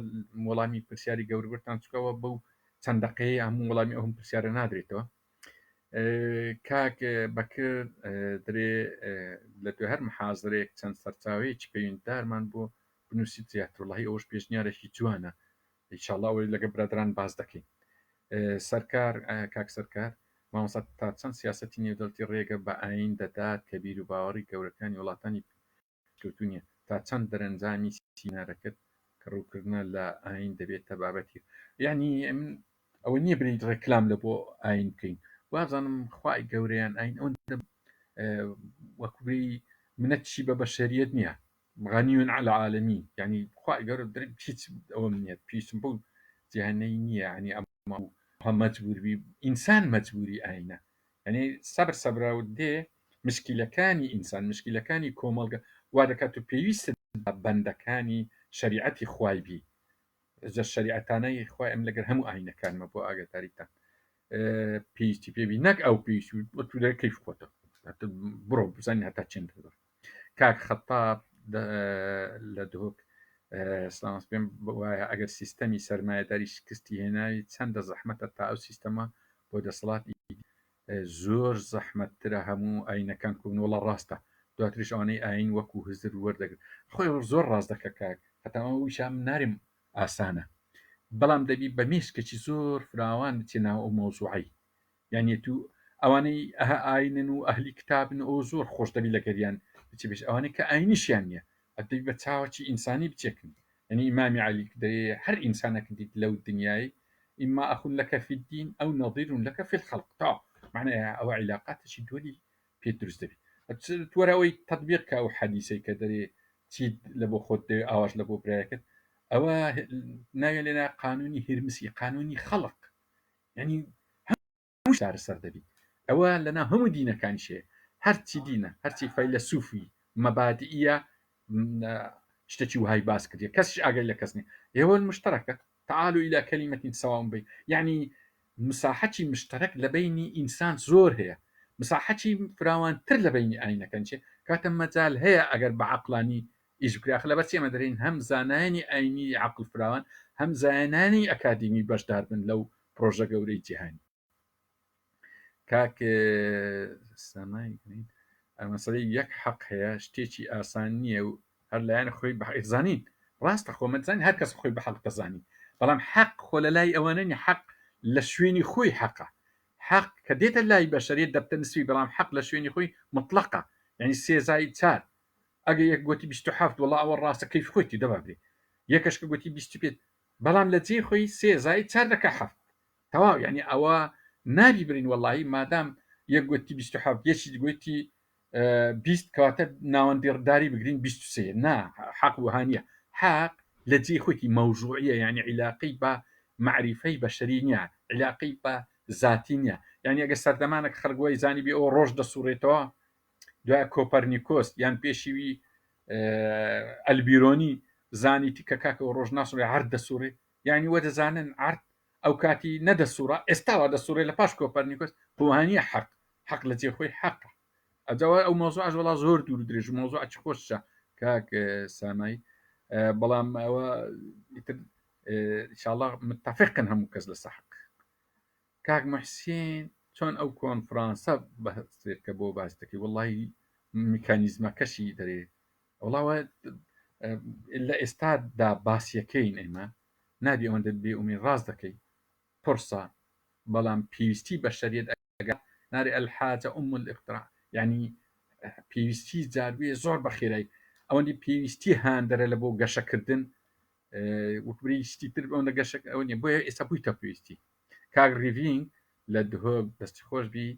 وەڵامی پرسیاری گەورەتان چکەوە بەو چەندەقەیە هەموو وەڵامی ئەوم پرسیارە نادرێتەوە کاک بەکرد درێ لە دوێ هەر محازرێک چەند سەرچاوەیەکی پەیوەنددارمان بۆ بنووسی تیاترۆڵی ئەوەش پێشنیارێکی جوانە ئیشاڵڵا ئەوەی لەگە برادران باز دەکەین سەرکار کاک سەرکار مامۆستا تا چەند سیاسەتی نێودەوڵەتی ڕێگە بە ئاین دەدات کە بیر و باوەڕی گەورەکانی وڵاتانی کەوتونیە تا چەند دەرەنجامی سینارەکەت کە ڕووکردنە لە ئاین دەبێتە بابەتی یعنی ئەوە نییە بریت ڕێکلام لە بۆ ئاین بکەین وازانم خوای گەورەیان ئاین ئەوەندە وەکوی منەت چی بە بەشەریەت نییە غەنیون عەلە العالەمین یعنی خوای گەورە هیچ ئەوەم نییە پیسم بۆ جیهانەی نییە ینی مەجبوری ئینسان مەجبوری ئاینە ینی سەبرە و دێ مشکلەکانی ئینسان مشکلەکانی کۆمەڵگە وا دەکات و پێویستە بەندەکانی شریعەتی خوایبی جە شریعەتانەی خوای ئەم لەگەر هەموو ئاینەکانمە بۆ ئاگاداریتان پێویستی پێوی نەک ئەو پێویست تو دەکەیف خۆتە بڕۆ بزانانی هەتا چێن کاک خەتاب لە دۆک سلامس پێم وایە ئەگەر سیستەمی سەرمایەداری شکستی هێناوی چەندە زەحمەتە تا ئەو سیستەمە بۆ دەسەڵاتی زۆر زەحمەتترە هەموو ئاینەکان کوبنەوەڵە ڕاستە دواتریش ئەوانەی ئاین وەکو هزر وەردەگرن خۆی زۆر ڕاست دەکە کاک هەتاویشام نارم ئاسانە بەڵام دەبی بە مێشکێکی زۆر فراوان بچێ ناو ئەو مۆزوعی یعنی تو ئەوانەی ئاینن و ئەهلی کتابن ئەو زۆر خۆش دەبی لەگەریان بچ بێش ئەوانەی کە ئاینیشیان نییە ئەدەبی بە چاوەکی ئینسانی بچێکن يعني إمام علي كدري هر إنسانك دي لو الدنياي إما أخ لك في الدين أو نظير لك في الخلق تا معناها أو علاقات شي دولي بيدرس دبي توراوي تطبيق أو حديثي كدري تيد لبو خود أواش لبو براكت أو ناوي لنا قانوني هرمسي قانوني خلق يعني مش دار السردبي أو لنا هم دينا كان شيء هرتي دينا هرتي فيلسوفي مبادئية شتێکی وهای باس کردی کەسش ئاگەی لە کەسنی ئێوە مشترەکە تعالوا إلى كلمة سواء بين يعني مساحەتی مشترك لە بینی ئینسان زۆر هەیە مساحەتی فراوانتر لە بینی ئاینەکەنچێ کاتە مەجال هەیە ئەگەر بە عەقلانی ئیش بکراخ لەبەر چێمە دەرین هەم زانایانی ئاینی عەقل فراوان هەم زانانی ئەکادمی بەشدار بن لەو پرۆژە گەورەی جیهانی کاک سامای مەسەلەی یەک حەق هەیە شتێکی ئاسان نییە و هەر لایەن خۆی بەزانین ڕاستە خۆمەزانین هەر کەس خۆی بە حەق دەزانی بەڵام حەق خۆ لە لای ئەوانەنی حەق لە شوێنی خۆی حەقە حەق کە دێتە لای بەشەریت دەبتە نسبی بەڵام حەق لە شوێنی خۆی مطلقە یعنی سێزای چار ئەگە یەک گوتی 27 وڵا ئەوە ڕاستە کەیف خۆیتی دەبابێ یەکەشکە گوتی 25 بەڵام لە جێ خۆی سێزای چار دەکە حەفت تەواو یعنی ئەوە نابی برین وەڵی مادام یەک گوتی 27 یەکی گوتی 20 کەواتە ناوەندێڕداری بگرین 23 نا حەق وهانیە حەق لە جێ خۆیتی مەوضوعیە یعنی علاقەی بە معریفەی بەشەری نییە علاقەی بە ذاتی نییە یعنی ئەگە سەردەمانێک خەڵگوی زانی بێ ئەوە ڕۆژ دەسوڕێتەوە دوای کۆپەرنیکۆس یان پێشیوی ئەلبیرۆنی زانیتی کە کاکەەوە ڕۆژ ناسوڕێ هەر دەسوڕێ یعنی وە دەزانن عرد ئەو کاتی نەدەسوڕە ئێستاوە دەسوڕێ لە پاش کۆپەرنیکۆس بوهانیە حەق لە جێ خۆی حەقە ئەجاوە ئەو مۆزوع وڵا زۆر دوور درێژ مۆزوع چ خۆشە کاک سامای بەڵام ئەوە ئینشاءالله متفقن هەموو کەس لە سەحق کاک محسین چۆن ئەو کۆنفرانسە بەسێت کە بۆ باس دەکەی وڵی میکانیزمەکەشی دەرێ وڵاوە لە ئێستادا باسیەکەین ئێمە نابی ئەوەندە بێ ئومی ڕاست دەکەی پرسە بەڵام پێویستی بە شەریەت ئەگەر ناری ئەلحاجە الاختراع یعنی پێویستی جاروێ زۆر بەخێرایی ئەوەندی پێویستی هاندەرە لە بۆ گەشەکردن وەکبریشتی تر ئەوەندە گەشک ئەوە نیە بۆیە ئێستا بوویتە پێویستی کاک ریڤینگ لە دهۆ دەستی خۆش بی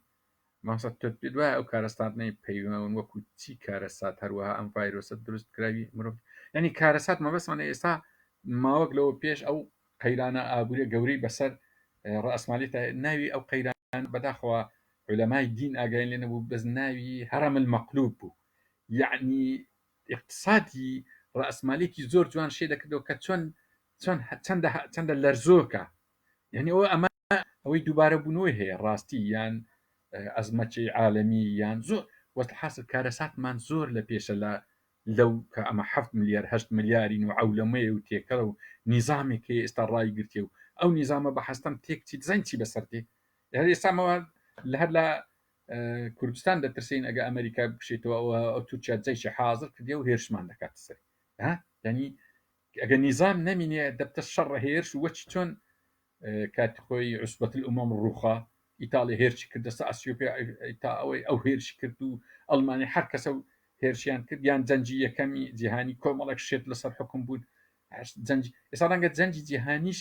ماسە دوای ئەو کارەساتنەی پەیوەون وەکو چی کارەسات هەروەها ئەم ڤایرۆسە دروست کراوی مرۆڤ ینی کارەسات مەبەستمانە ئێستا ماوەک لەوە پێش ئەو قەیرانە ئابووری گەورەی بەسەر ڕئەسمالیتە ناوی ئەو قەیران بەداخەوە علەمای دین ئاگایان لێ نەبوو بەس ناوی هەرەم المەقلوب بوو یعنی اقتصادی ڕئەسمالیەتی زۆر جوان شێ دەکردەوە کە چەندە لەرزۆکە یعنی ئەوە ئەمە ئەوەی دووبارە بوونەوەی هەیە ڕاستی یان ئەزمەتی عالەمی یان زۆر وەحاصل کارەساتمان زۆر لە پێشە لەو کە ئەمە 7 ملیار 8 ملیارین و عولەمەیە و تێکەڵە و نیزامێکی ئێستا ڕای گرتێ و ئەو نیزامە بە حەستەم تێکچی دزین چی بەسەردێ ئێستامەوە لە هەر لە کوردستان دەترسین ئەگە ئەمریکا بکشێتەوە ئەو تورکیا جەیشی حاضر کردێ و هێرشمان دەکات سەر ینی ئەگە نیزام نەمینێ دەبتە شەڕە هێرش و وەچ چۆن کاتی خۆی عوسبەت الئومەم ڕووخا ئیتاڵی هێرشی کردە ئەسیۆپیا تا ئەوەی ئەو هێرشی کرد و ئەڵمانی هەر کەسە و هێرشیان کرد یان جەنجی یەکەمی جیهانی کۆمەڵک شێت لەسەر حکم بوون جەنج ئێستا ڕەنگە جەنجی جیهانیش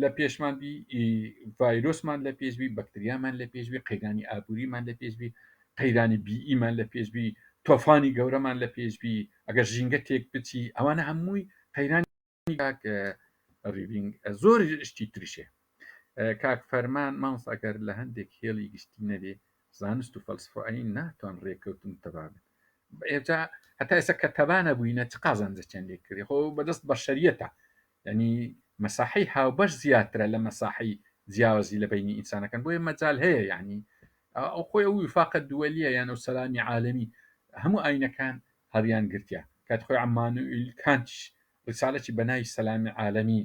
لە پێشمانبی ڤایرۆسمان لە پێشبی بەکتریامان لە پێشبی قەیرانی ئابووریمان لە پێشبی قەیرانی بیئیمان لە پێشبی تۆفانی گەورەمان لە پێشبی ئەگەر ژینگە تێک بچی ئەوانە هەمووی قەیرانی ریڤینگ زۆر شتی تریشێ کاک فەرمان ماوس ئەگەر لە هەندێک هێڵی گشتی نەبێ زانست و فەلسفەی ناتوان ڕێکەوتن تەبابن ئێجا هەتا ئێستا کە تەبانە بووینە چ قازانجە چەند لێ کردی خۆ بەدەست بە شەریەتە ینی مەساحی هاوبەش زیاترە لە مەساحی جیاوازی لە بینی ئینسانەکان بۆیە مەجال هەیە یعنی ئەو خۆی ئەو وفاقە دووەلیە یان ئەو سەلامی عالەمی هەموو ئاینەکان هەڵیان گرتیا کات خۆی عمانوئیل کانتیش رسالەی بەناوی سەلامی عالەمی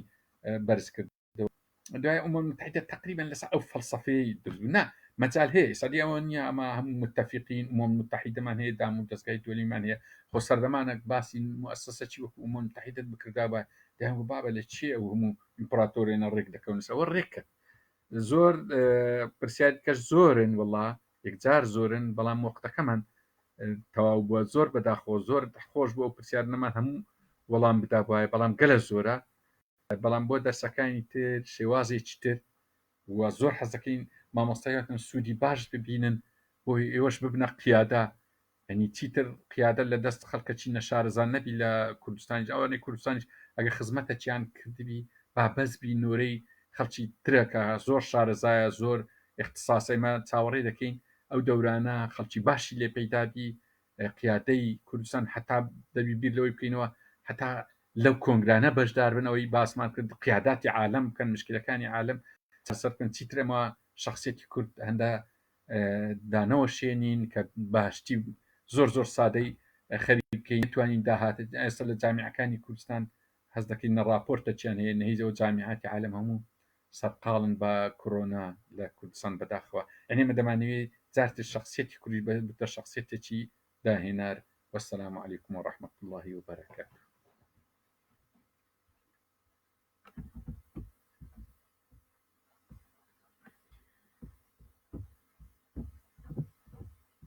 بەرز کرد دوای ئەمم متحدە تقریبا لەسەر ئەو فەلسەفەی درونا مەجال هەیە ئێستا ئەوە نییە ئەمە هەموو متتەفقین متحیدەمان هەیە دام و دەستگای دۆلیمان هەیە خۆ سەردەمانە باسی مؤسسەی وەکو متحیدت بکردا بە داهنگ بابە لە چیە ئەو هەموو ئیمپراتۆرێنە ڕێک دەکەونەوە ڕێککە زۆر پرسیاری کەش زۆرن وڵا یەکجار زۆرن بەڵام وەختەکەمان تەواو بووە زۆر بەداخۆ زۆر خۆش بۆ پرسیار نەمان هەموو وەڵام بدا وایە بەڵام گەلە زۆرە بەڵام بۆ دەرسەکانی تر شێوازێکی تر وە زۆر حەزەکەین مامۆستایەتن سوودی باش ببینن بۆی ئێوەش ببنە قیادا ئەنی چیتر قیادە لە دەست خەڵکەچی نەشارزان نەبی لە کوردستانی ئەوەی کوردستانیش ئەگە خزمەتە چیان کردبی با بەزبی نورەی خەڵکی ترەکە زۆر شارەزایە زۆر اختصاسیمە چاوەڕێ دەکەین ئەو دەورانە خەڵکی باشی لێ پەیدابی قیادەی کوردستان حتا دەبی بیر لەوەی بکەینەوە حتا لەو کۆنگرانە بەشدار بنەوەی باسمان کرد قیاداتی عالم بکەن مشکلەکانی عالم سەرکن چیترەمە شخصێتی کورد هەندە دانەوە شێنین کە باشتی زۆر زۆر سادەی خەریکەی توانین داهات ئێستا لە جامیعەکانی کوردستان هەز دەکەین نەڕاپۆرتەچیان هەیە نەهیزەوە جامیعاتی عالم هەموو سەرقاڵن بە کۆرۆنا لە کوردستان بەداخەوە ئەنێمە دەمانەوێت جارتر شخصێتی کوردی بتە شخصێتێکی داهێنار وەسەلام عەلەیکوم وەڕەحمەتوڵڵاهی وبەرەکاتوه